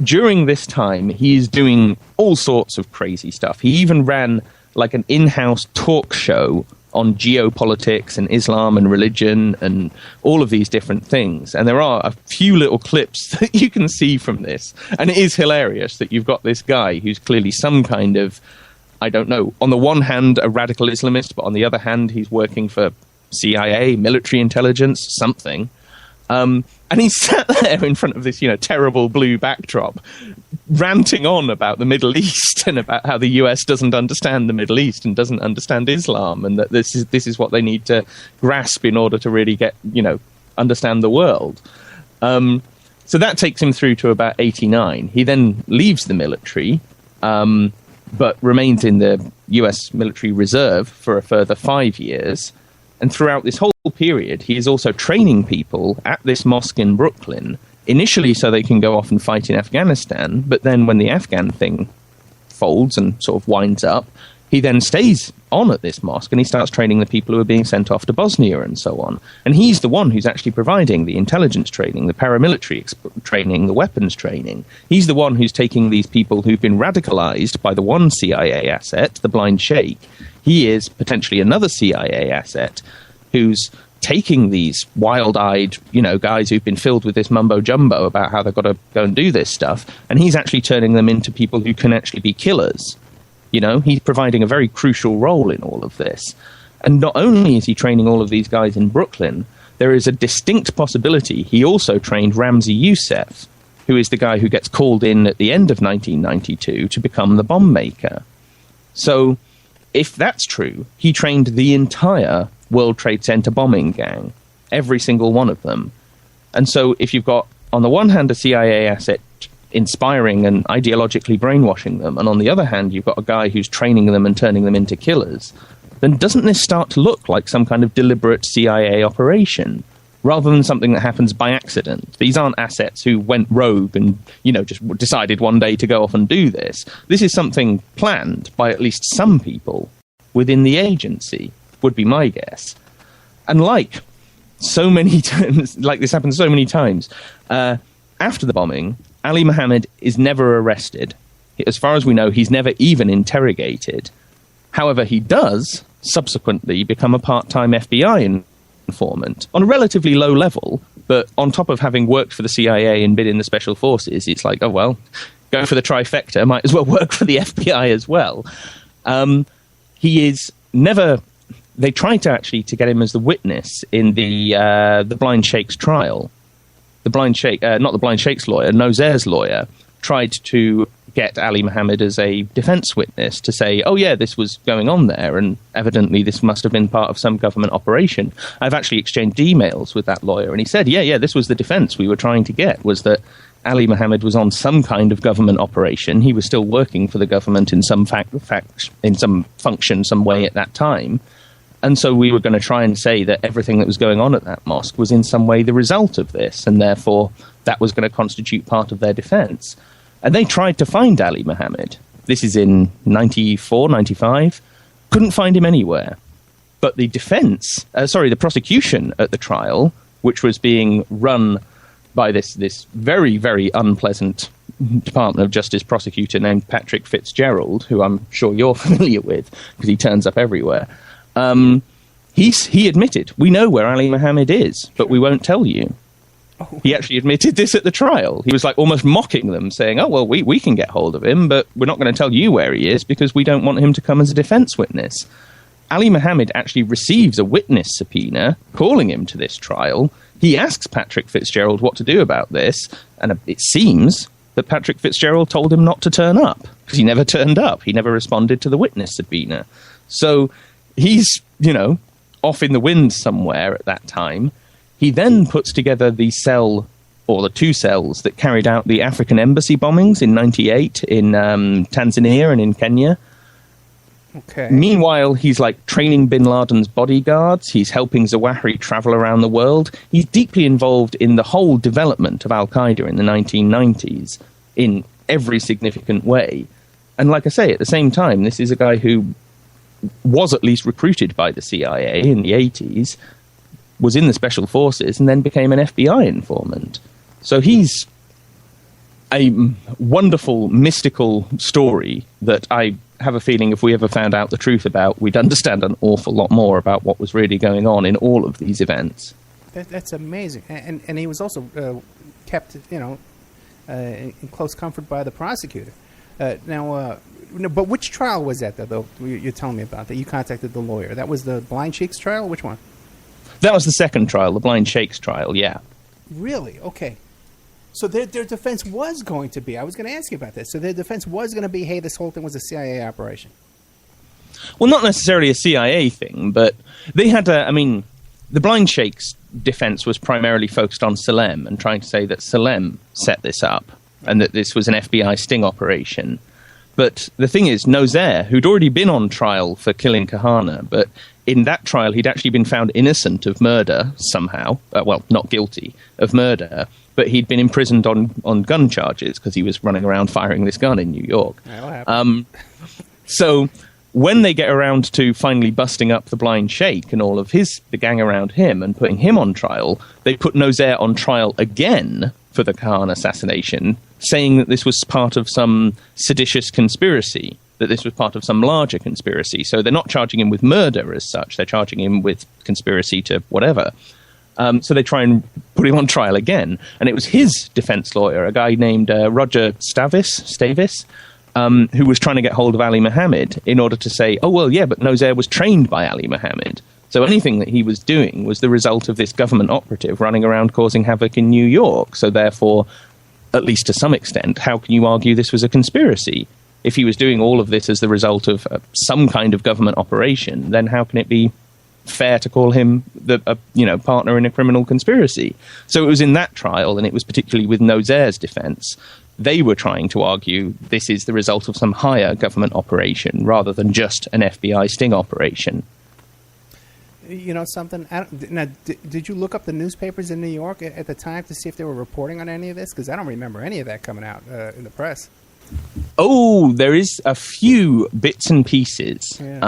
During this time, he's doing all sorts of crazy stuff. He even ran like an in-house talk show on geopolitics and Islam and religion and all of these different things. And there are a few little clips that you can see from this. And it is hilarious that you've got this guy who's clearly some kind of, I don't know, on the one hand, a radical Islamist, but on the other hand, he's working for CIA, military intelligence, something. And he's sat there in front of this, terrible blue backdrop, ranting on about the Middle East and about how the US doesn't understand the Middle East and doesn't understand Islam, and that this is what they need to grasp in order to really get, understand the world. So that takes him through to about 89. He then leaves the military, but remains in the US military reserve for a further 5 years. And throughout this whole period, he is also training people at this mosque in Brooklyn, initially so they can go off and fight in Afghanistan, but then when the Afghan thing folds and sort of winds up, he then stays on at this mosque and he starts training the people who are being sent off to Bosnia and so on. And he's the one who's actually providing the intelligence training, the paramilitary training, the weapons training. He's the one who's taking these people who've been radicalized by the one CIA asset, the blind sheikh. He is potentially another CIA asset who's taking these wild-eyed, guys who've been filled with this mumbo-jumbo about how they've got to go and do this stuff, and he's actually turning them into people who can actually be killers. He's providing a very crucial role in all of this. And not only is he training all of these guys in Brooklyn, there is a distinct possibility he also trained Ramzi Youssef, who is the guy who gets called in at the end of 1992 to become the bomb maker. So if that's true, he trained the entire World Trade Center bombing gang, every single one of them. And so if you've got, on the one hand, a CIA asset inspiring and ideologically brainwashing them, and on the other hand, you've got a guy who's training them and turning them into killers, then doesn't this start to look like some kind of deliberate CIA operation? rather than something that happens by accident. These aren't assets who went rogue and, just decided one day to go off and do this. This is something planned by at least some people within the agency, would be my guess. And like so many times, like this happens so many times, after the bombing, Ali Mohammed is never arrested. As far as we know, he's never even interrogated. However, he does subsequently become a part-time FBI informant on a relatively low level, but on top of having worked for the CIA and been in the Special Forces, it's like, oh, well, go for the trifecta, might as well work for the FBI as well. He is never... They tried to get him as the witness in the Blind Sheikh's trial. The Blind Sheikh, not the Blind Sheikh's lawyer, Nozair's lawyer, tried to get Ali Mohammed as a defense witness to say, oh yeah, this was going on there, and evidently this must have been part of some government operation. I've actually exchanged emails with that lawyer, and he said, yeah, this was the defense we were trying to get, was that Ali Mohammed was on some kind of government operation. He was still working for the government in some in some function, some way at that time. And so we were going to try and say that everything that was going on at that mosque was in some way the result of this, and therefore that was going to constitute part of their defense. And they tried to find Ali Mohammed. This is in 94, 95. Couldn't find him anywhere. But the the prosecution at the trial, which was being run by this very, very unpleasant Department of Justice prosecutor named Patrick Fitzgerald, who I'm sure you're familiar with because he turns up everywhere. He admitted, we know where Ali Mohammed is, but we won't tell you. Oh. He actually admitted this at the trial. He was like almost mocking them, saying, oh, well, we can get hold of him, but we're not going to tell you where he is because we don't want him to come as a defense witness. Ali Mohammed actually receives a witness subpoena calling him to this trial. He asks Patrick Fitzgerald what to do about this, and it seems that Patrick Fitzgerald told him not to turn up because he never turned up. He never responded to the witness subpoena. So he's, off in the wind somewhere at that time. He then puts together the cell, or the two cells, that carried out the African embassy bombings in 98 in Tanzania and in Kenya. Okay. Meanwhile, he's training bin Laden's bodyguards. He's helping Zawahiri travel around the world. He's deeply involved in the whole development of Al-Qaeda in the 1990s in every significant way. And like I say, at the same time, this is a guy who was at least recruited by the CIA in the 80s, was in the Special Forces, and then became an FBI informant. So he's a wonderful, mystical story that I have a feeling if we ever found out the truth about, we'd understand an awful lot more about what was really going on in all of these events. That's amazing. And he was also kept, in close comfort by the prosecutor. But which trial was that, though, you're telling me about, that you contacted the lawyer? That was the Blind Sheikh's trial? Which one? That was the second trial, the Blind Sheikh's trial, yeah. Really? Okay. So their defense was going to be, I was going to ask you about this, so their defense was going to be, hey, this whole thing was a CIA operation. Well, not necessarily a CIA thing, but they had the Blind Sheikh's defense was primarily focused on Salem and trying to say that Salem set this up and that this was an FBI sting operation. But the thing is, Nozair, who'd already been on trial for killing Kahana, but in that trial he'd actually been found innocent of murder somehow. Not guilty of murder, but he'd been imprisoned on gun charges because he was running around firing this gun in New York. So when they get around to finally busting up the Blind Sheikh and all of the gang around him and putting him on trial, they put Nozair on trial again for the Khan assassination, saying that this was part of some seditious conspiracy, that this was part of some larger conspiracy. So they're not charging him with murder as such, they're charging him with conspiracy to whatever. So they try and put him on trial again. And it was his defense lawyer, a guy named Roger Stavis, who was trying to get hold of Ali Mohammed in order to say, oh, well, yeah, but Nozair was trained by Ali Mohammed. So anything that he was doing was the result of this government operative running around causing havoc in New York. So therefore, at least to some extent, how can you argue this was a conspiracy? If he was doing all of this as the result of some kind of government operation, then how can it be fair to call him a partner in a criminal conspiracy? So it was in that trial, and it was particularly with Nozair's defense, they were trying to argue this is the result of some higher government operation rather than just an FBI sting operation. You know something? Did you look up the newspapers in New York at the time to see if they were reporting on any of this? Because I don't remember any of that coming out in the press. Oh, there is a few bits and pieces. Yeah.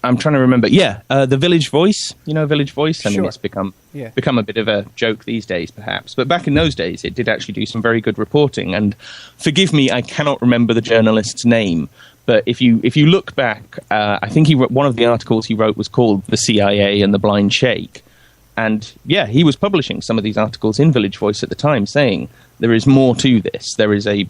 I'm trying to remember. Yeah, the Village Voice. You know Village Voice? I mean, it's become a bit of a joke these days, perhaps. But back in those days, it did actually do some very good reporting. And forgive me, I cannot remember the journalist's name. But if you look back, I think one of the articles he wrote was called "The CIA and the Blind Sheikh," and yeah, he was publishing some of these articles in Village Voice at the time, saying there is more to this. There is a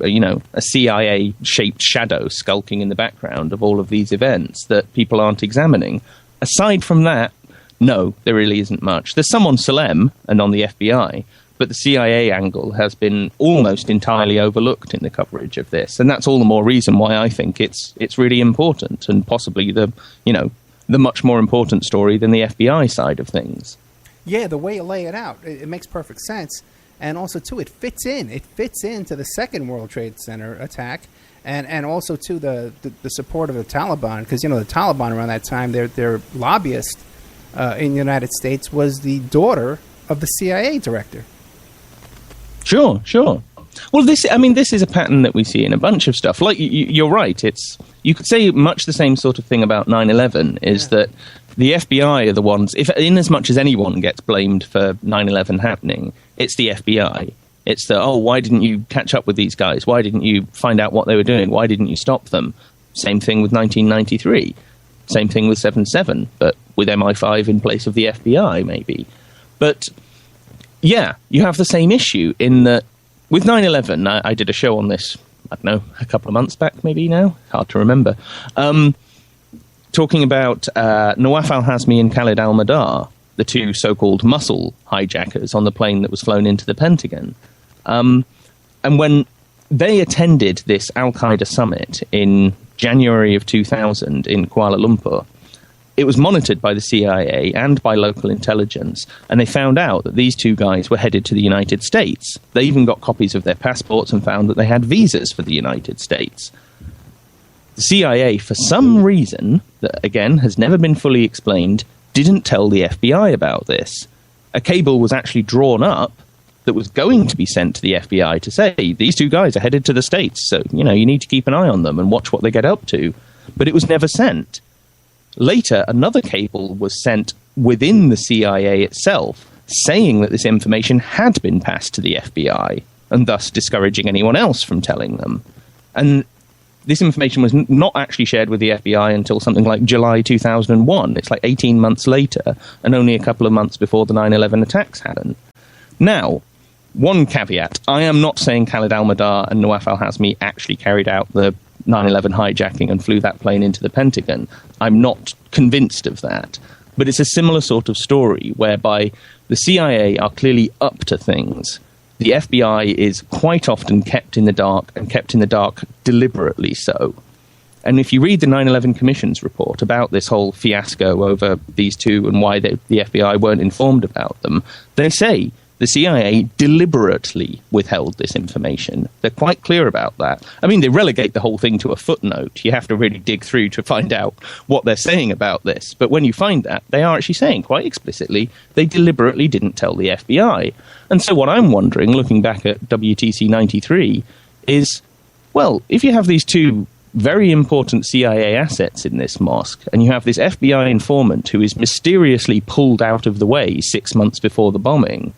CIA-shaped shadow skulking in the background of all of these events that people aren't examining. Aside from that, no, there really isn't much. There's some on Salem and on the FBI. But the CIA angle has been almost entirely overlooked in the coverage of this, and that's all the more reason why I think it's really important, and possibly the much more important story than the FBI side of things. Yeah, the way you lay it out, it makes perfect sense, and also too, it fits into the second World Trade Center attack, and also to the support of the Taliban, because the Taliban around that time, their lobbyist in the United States was the daughter of the CIA director. Sure. Well, this is a pattern that we see in a bunch of stuff. Like, you're right. You could say much the same sort of thing about 9/11, is that the FBI are the ones, in as much as anyone gets blamed for 9/11 happening, it's the FBI. It's why didn't you catch up with these guys? Why didn't you find out what they were doing? Why didn't you stop them? Same thing with 1993. Same thing with 7/7, but with MI5 in place of the FBI, maybe. But yeah, you have the same issue in that with 9/11, I did a show on this, I don't know, a couple of months back maybe now, hard to remember, talking about Nawaf al-Hazmi and Khalid al-Mihdhar, the two so-called muscle hijackers on the plane that was flown into the Pentagon. And when they attended this Al-Qaeda summit in January of 2000 in Kuala Lumpur, it was monitored by the CIA and by local intelligence, and they found out that these two guys were headed to the United States. They even got copies of their passports and found that they had visas for the United States. The CIA, for some reason, that again has never been fully explained, didn't tell the FBI about this. A cable was actually drawn up that was going to be sent to the FBI to say, these two guys are headed to the States, so you need to keep an eye on them and watch what they get up to. But it was never sent. Later, another cable was sent within the CIA itself, saying that this information had been passed to the FBI, and thus discouraging anyone else from telling them. And this information was not actually shared with the FBI until something like July 2001. It's like 18 months later, and only a couple of months before the 9/11 attacks happened. Now, one caveat, I am not saying Khalid al-Mihdhar and Nawaf al-Hazmi actually carried out the 9/11 hijacking and flew that plane into the Pentagon. I'm not convinced of that. But it's a similar sort of story whereby the CIA are clearly up to things. The FBI is quite often kept in the dark, and kept in the dark deliberately so. And if you read the 9/11 Commission's report about this whole fiasco over these two and why the FBI weren't informed about them, they say the CIA deliberately withheld this information. They're quite clear about that. I mean, they relegate the whole thing to a footnote. You have to really dig through to find out what they're saying about this. But when you find that, they are actually saying quite explicitly they deliberately didn't tell the FBI. And so what I'm wondering, looking back at WTC 93, is, well, if you have these two very important CIA assets in this mosque, and you have this FBI informant who is mysteriously pulled out of the way 6 months before the bombing,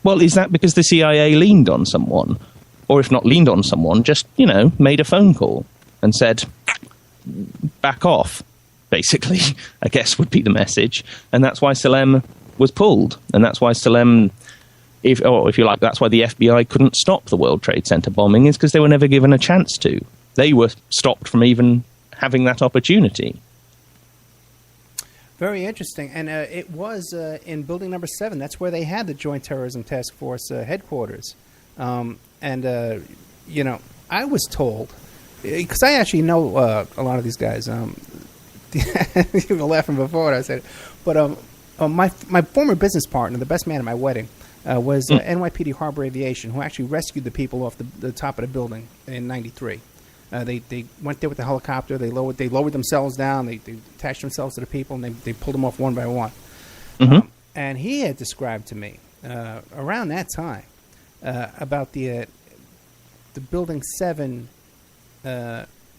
well, is that because the CIA leaned on someone? Or if not leaned on someone, just, made a phone call and said, back off, basically, I guess would be the message. And that's why Salem was pulled. And that's why Salem, if you like, that's why the FBI couldn't stop the World Trade Center bombing, is because they were never given a chance to. They were stopped from even having that opportunity. Very interesting. And it was in Building Number 7. That's where they had the Joint Terrorism Task Force headquarters. I was told, because I actually know a lot of these guys. You were laughing before when I said it. But my former business partner, the best man at my wedding, was NYPD Harbor Aviation, who actually rescued the people off the top of the building in '93. They went there with the helicopter. They lowered themselves down. They attached themselves to the people, and they pulled them off one by one. Mm-hmm. And he had described to me around that time about the Building 7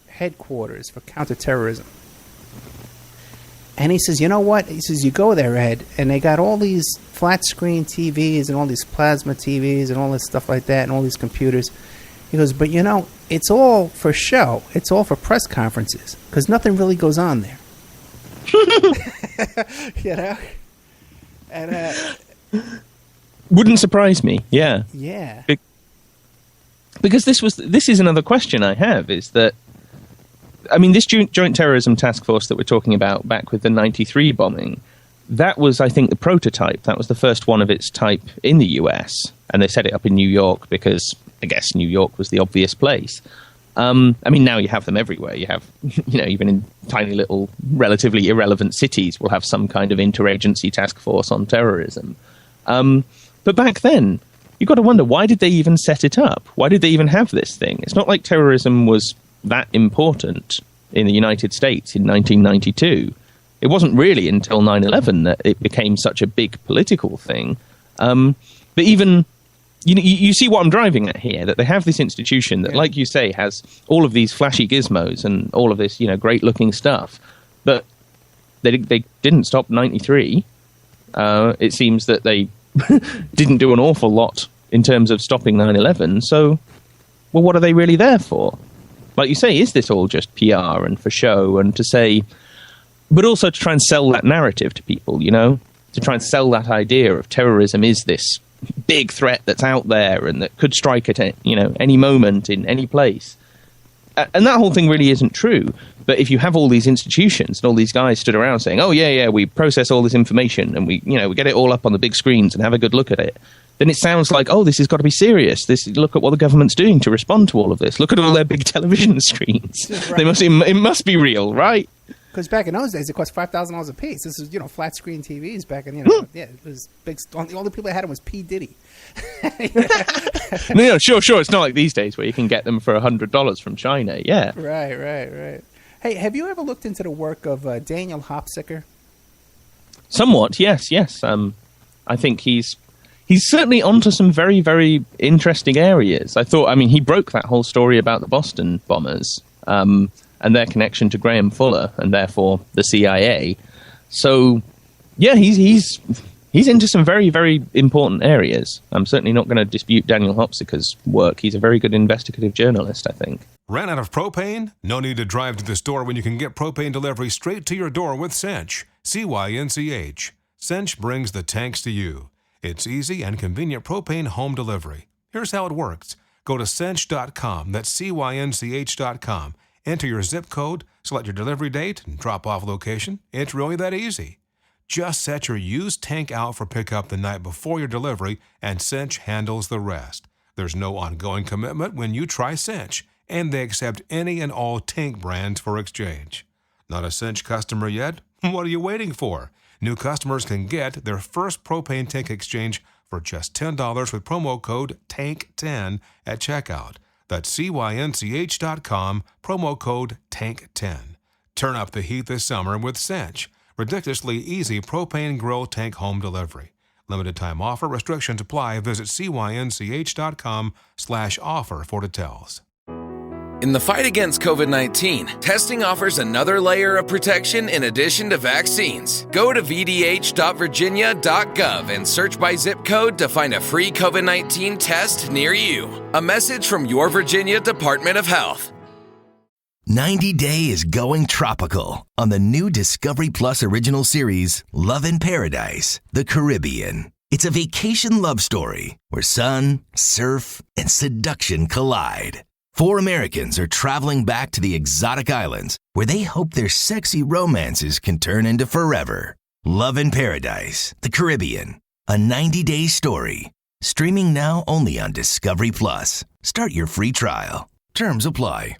headquarters for counterterrorism. And he says, you know what? He says, you go there, Ed, and they got all these flat-screen TVs and all these plasma TVs and all this stuff like that and all these computers. He goes, but, you know, it's all for show. It's all for press conferences because nothing really goes on there. You know? And wouldn't surprise me, yeah. Yeah. Because this is another question I have, is that, I mean, this joint terrorism task force that we're talking about back with the 93 bombing, that was, I think, the prototype. That was the first one of its type in the US. And they set it up in New York because, I guess, New York was the obvious place. I mean, now you have them everywhere. You have, you know, even in tiny little, relatively irrelevant cities, we'll have some kind of interagency task force on terrorism. But back then, you've got to wonder, why did they even set it up? Why did they even have this thing? It's not like terrorism was that important in the United States in 1992. It wasn't really until 9/11 that it became such a big political thing. But even, you see what I'm driving at here, that they have this institution that, like you say, has all of these flashy gizmos and all of this, you know, great-looking stuff. But they didn't stop 93. It seems that they didn't do an awful lot in terms of stopping 9/11. So, well, what are they really there for? Like you say, is this all just PR and for show and to say, but also to try and sell that narrative to people, you know, to try and sell that idea of terrorism is this big threat that's out there and that could strike at, you know, any moment in any place. And that whole thing really isn't true. But if you have all these institutions and all these guys stood around saying, oh, yeah, we process all this information and we get it all up on the big screens and have a good look at it, then it sounds like, oh, this has got to be serious. Look at what the government's doing to respond to all of this. Look at all their big television screens. Right. It must be real, right? Because back in those days, it cost $5,000 a piece. This is, you know, flat screen TVs back in, you know, yeah, it was big. The only people that had them was P. Diddy. No, sure. It's not like these days where you can get them for $100 from China. Yeah. Right. Hey, have you ever looked into the work of Daniel Hopsicker? Somewhat, yes. I think he's certainly onto some very, very interesting areas. I mean, he broke that whole story about the Boston bombers and their connection to Graham Fuller and therefore the CIA. So, yeah, he's into some very, very important areas. I'm certainly not going to dispute Daniel Hopsicker's work. He's a very good investigative journalist, I think. Ran out of propane? No need to drive to the store when you can get propane delivery straight to your door with Cinch. CYNCH. Cinch brings the tanks to you. It's easy and convenient propane home delivery. Here's how it works. Go to cinch.com, that's CYNCH.com. Enter your zip code, select your delivery date, and drop-off location. It's really that easy. Just set your used tank out for pickup the night before your delivery, and Cinch handles the rest. There's no ongoing commitment when you try Cinch, and they accept any and all tank brands for exchange. Not a Cinch customer yet? What are you waiting for? New customers can get their first propane tank exchange for just $10 with promo code TANK10 at checkout. That's CYNCH.com, promo code TANK10. Turn up the heat this summer with Cinch. Ridiculously easy propane grill tank home delivery. Limited time offer. Restrictions apply. Visit CYNCH.com/offer for details. In the fight against COVID-19, testing offers another layer of protection in addition to vaccines. Go to vdh.virginia.gov and search by zip code to find a free COVID-19 test near you. A message from your Virginia Department of Health. 90 Day is going tropical on the new Discovery Plus original series, Love in Paradise, the Caribbean. It's a vacation love story where sun, surf, and seduction collide. 4 Americans are traveling back to the exotic islands where they hope their sexy romances can turn into forever. Love in Paradise, the Caribbean, a 90-day story. Streaming now only on Discovery Plus. Start your free trial. Terms apply.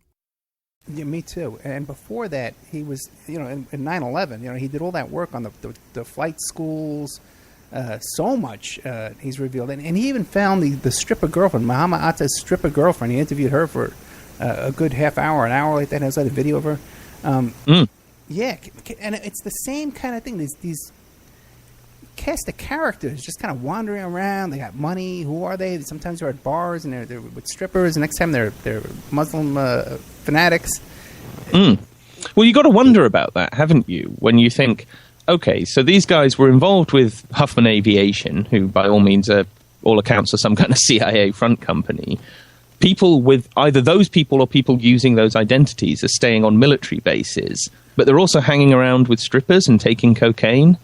Yeah, me too. And before that, he was, you know, in 9/11, you know, he did all that work on the flight schools. So much he's revealed. And he even found the stripper girlfriend, Muhammad Atta's stripper girlfriend. He interviewed her for a good half hour, an hour like that. I was like a video of her. Yeah, and it's the same kind of thing. These cast of characters just kind of wandering around. They got money. Who are they? Sometimes they're at bars and they're with strippers. The next time they're Muslim fanatics. Well, you got to wonder about that, haven't you? When you think, okay, so these guys were involved with Huffman Aviation, who by all means are, all accounts, are some kind of CIA front company. People with either those people or people using those identities are staying on military bases, but they're also hanging around with strippers and taking cocaine.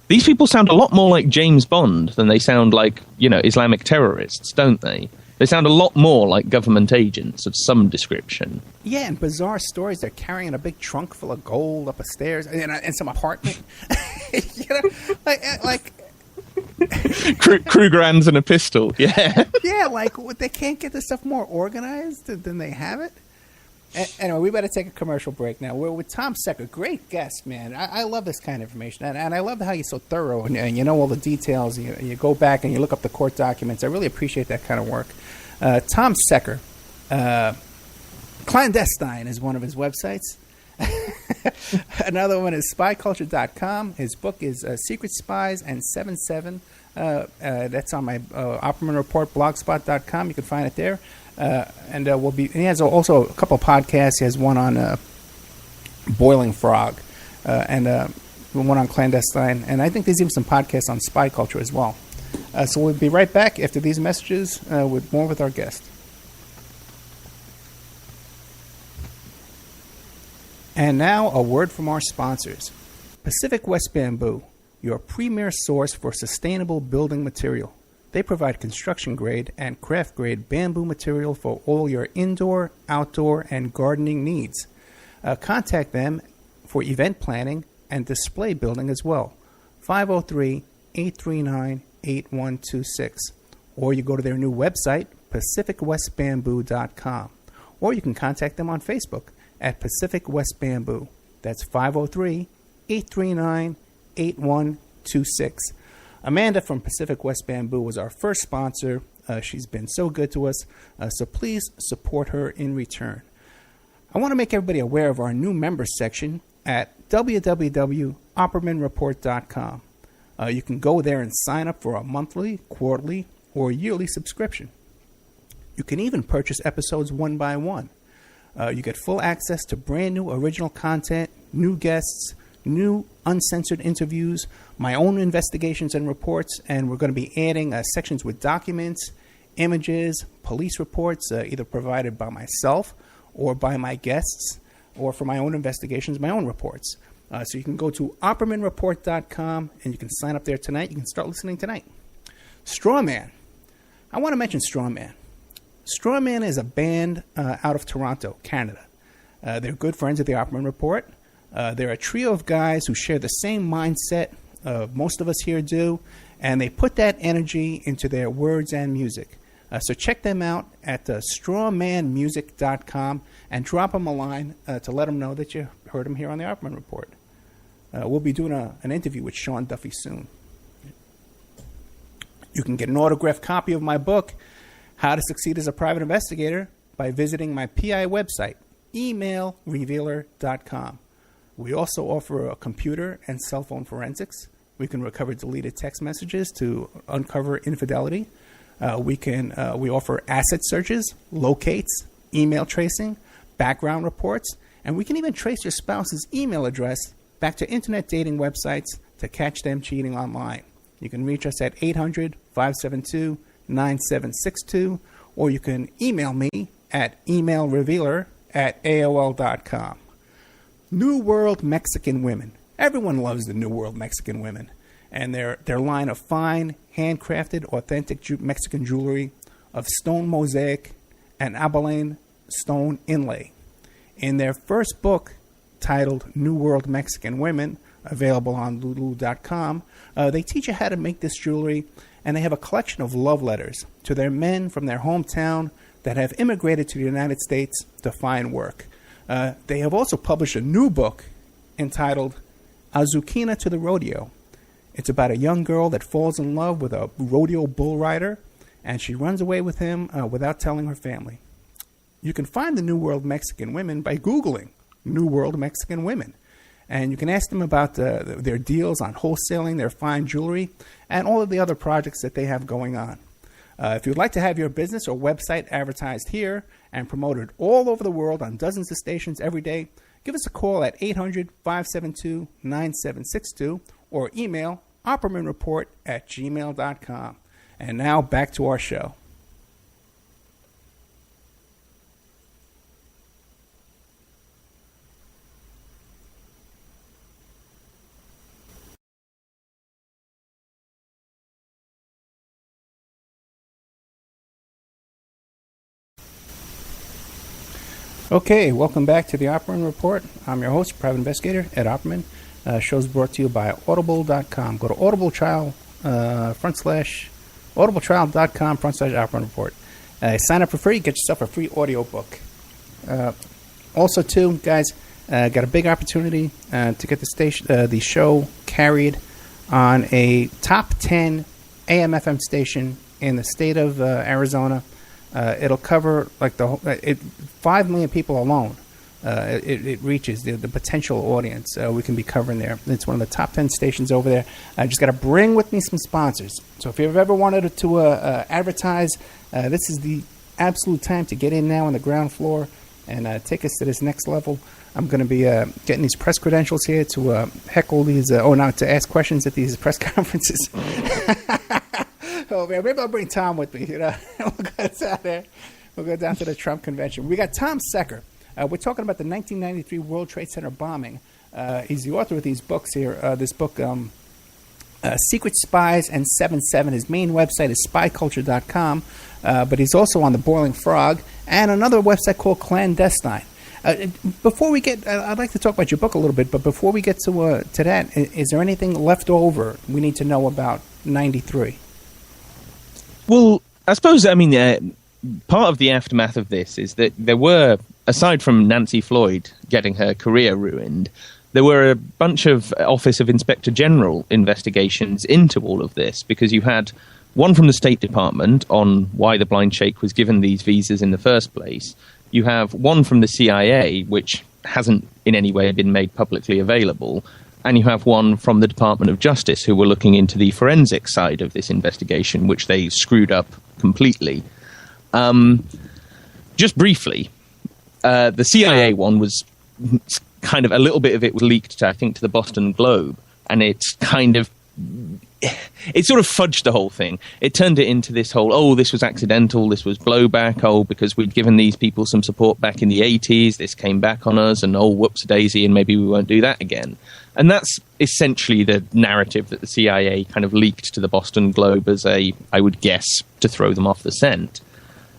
These people sound a lot more like James Bond than they sound like, Islamic terrorists, don't they? They sound a lot more like government agents of some description. Yeah, and bizarre stories. They're carrying a big trunk full of gold up a stairs and some apartment. like Krugerrands and a pistol. Yeah. Yeah, like they can't get this stuff more organized than they have it. Anyway, we better take a commercial break now. We're with Tom Secker, great guest, man. I love this kind of information, and I love how you're so thorough and you know all the details. You go back and you look up the court documents. I really appreciate that kind of work. Tom Secker, Clandestine is one of his websites. Another one is spyculture.com. His book is Secret Spies and 7/7. That's on my Opperman Report blogspot.com. You can find it there. And he has also a couple of podcasts. He has one on Boiling Frog and one on Clandestine. And I think there's even some podcasts on spy culture as well. So we'll be right back after these messages with more with our guest. And now a word from our sponsors. Pacific West Bamboo, your premier source for sustainable building material. They provide construction-grade and craft-grade bamboo material for all your indoor, outdoor, and gardening needs. Contact them for event planning and display building as well. 503-839-8126. Or you go to their new website, pacificwestbamboo.com. Or you can contact them on Facebook at Pacific West Bamboo. That's 503-839-8126. Amanda from Pacific West Bamboo was our first sponsor. She's been so good to us, so please support her in return. I want to make everybody aware of our new members section at www.oppermanreport.com. You can go there and sign up for a monthly, quarterly, or yearly subscription. You can even purchase episodes one by one. You get full access to brand new original content, new guests, new uncensored interviews, my own investigations and reports, and we're going to be adding sections with documents, images, police reports, either provided by myself or by my guests, or for my own investigations, my own reports. So you can go to oppermanreport.com and you can sign up there tonight. You can start listening tonight. Strawman. I want to mention Strawman. Strawman is a band out of Toronto, Canada. They're good friends of the Opperman Report. They're a trio of guys who share the same mindset most of us here do, and they put that energy into their words and music. So check them out at strawmanmusic.com and drop them a line to let them know that you heard them here on the Opperman Report. We'll be doing an interview with Sean Duffy soon. You can get an autographed copy of my book, How to Succeed as a Private Investigator, by visiting my PI website, emailrevealer.com. We also offer a computer and cell phone forensics. We can recover deleted text messages to uncover infidelity. We offer asset searches, locates, email tracing, background reports, and we can even trace your spouse's email address back to internet dating websites to catch them cheating online. You can reach us at 800-572-9762, or you can email me at emailrevealer@aol.com. New World Mexican Women. Everyone loves the New World Mexican Women, and their line of fine, handcrafted, authentic Mexican jewelry of stone mosaic and abalone stone inlay. In their first book, titled New World Mexican Women, available on lulu.com, they teach you how to make this jewelry, and they have a collection of love letters to their men from their hometown that have immigrated to the United States to find work. They have also published a new book entitled Azuquina to the Rodeo. It's about a young girl that falls in love with a rodeo bull rider, and she runs away with him without telling her family. You can find the New World Mexican Women by Googling New World Mexican Women. And you can ask them about their deals on wholesaling, their fine jewelry, and all of the other projects that they have going on. If you'd like to have your business or website advertised here and promoted all over the world on dozens of stations every day, give us a call at 800-572-9762 or email oppermanreport@gmail.com. And now back to our show. Okay, welcome back to the Opperman Report. I'm your host, private investigator Ed Opperman. Show's brought to you by Audible.com. Go to audibletrial.com/Opperman Report. Sign up for free, get yourself a free audio book. Also, too, guys, got a big opportunity to get the show carried on a top 10 AM/FM station in the state of Arizona. It'll cover like 5 million people alone. It reaches the potential audience we can be covering there. It's one of the top 10 stations over there. I just got to bring with me some sponsors. So if you've ever wanted to advertise, this is the absolute time to get in now on the ground floor and take us to this next level. I'm going to be getting these press credentials here to heckle these, to ask questions at these press conferences. Oh, man, maybe I'll bring Tom with me. We'll go down there. We'll go down to the Trump convention. We got Tom Secker. We're talking about the 1993 World Trade Center bombing. He's the author of these books here. This book, Secret Spies and 7/7. His main website is spyculture.com, but he's also on the Boiling Frog and another website called Clandestine. Before we get, I'd like to talk about your book a little bit, but before we get to that, is there anything left over we need to know about 93? Well, I suppose, part of the aftermath of this is that there were, aside from Nancy Floyd getting her career ruined, there were a bunch of Office of Inspector General investigations into all of this, because you had one from the State Department on why the blind sheikh was given these visas in the first place. You have one from the CIA, which hasn't in any way been made publicly available. And you have one from the Department of Justice, who were looking into the forensic side of this investigation, which they screwed up completely. Just briefly, the CIA one was kind of, a little bit of it was leaked, I think, to the Boston Globe, and it's kind of, it sort of fudged the whole thing. It turned it into this whole, this was accidental, this was blowback, because we'd given these people some support back in the 80s, this came back on us, and whoops-a-daisy, and maybe we won't do that again. And that's essentially the narrative that the CIA kind of leaked to the Boston Globe as I would guess, to throw them off the scent.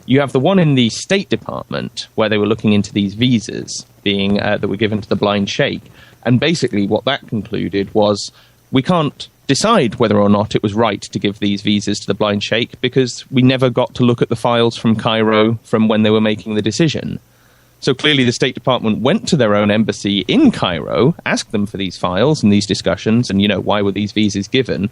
You have the one in the State Department, where they were looking into these visas being that were given to the blind sheikh. And basically what that concluded was, we can't decide whether or not it was right to give these visas to the blind sheikh, because we never got to look at the files from Cairo from when they were making the decision. So clearly the State Department went to their own embassy in Cairo, asked them for these files and these discussions, and, why were these visas given?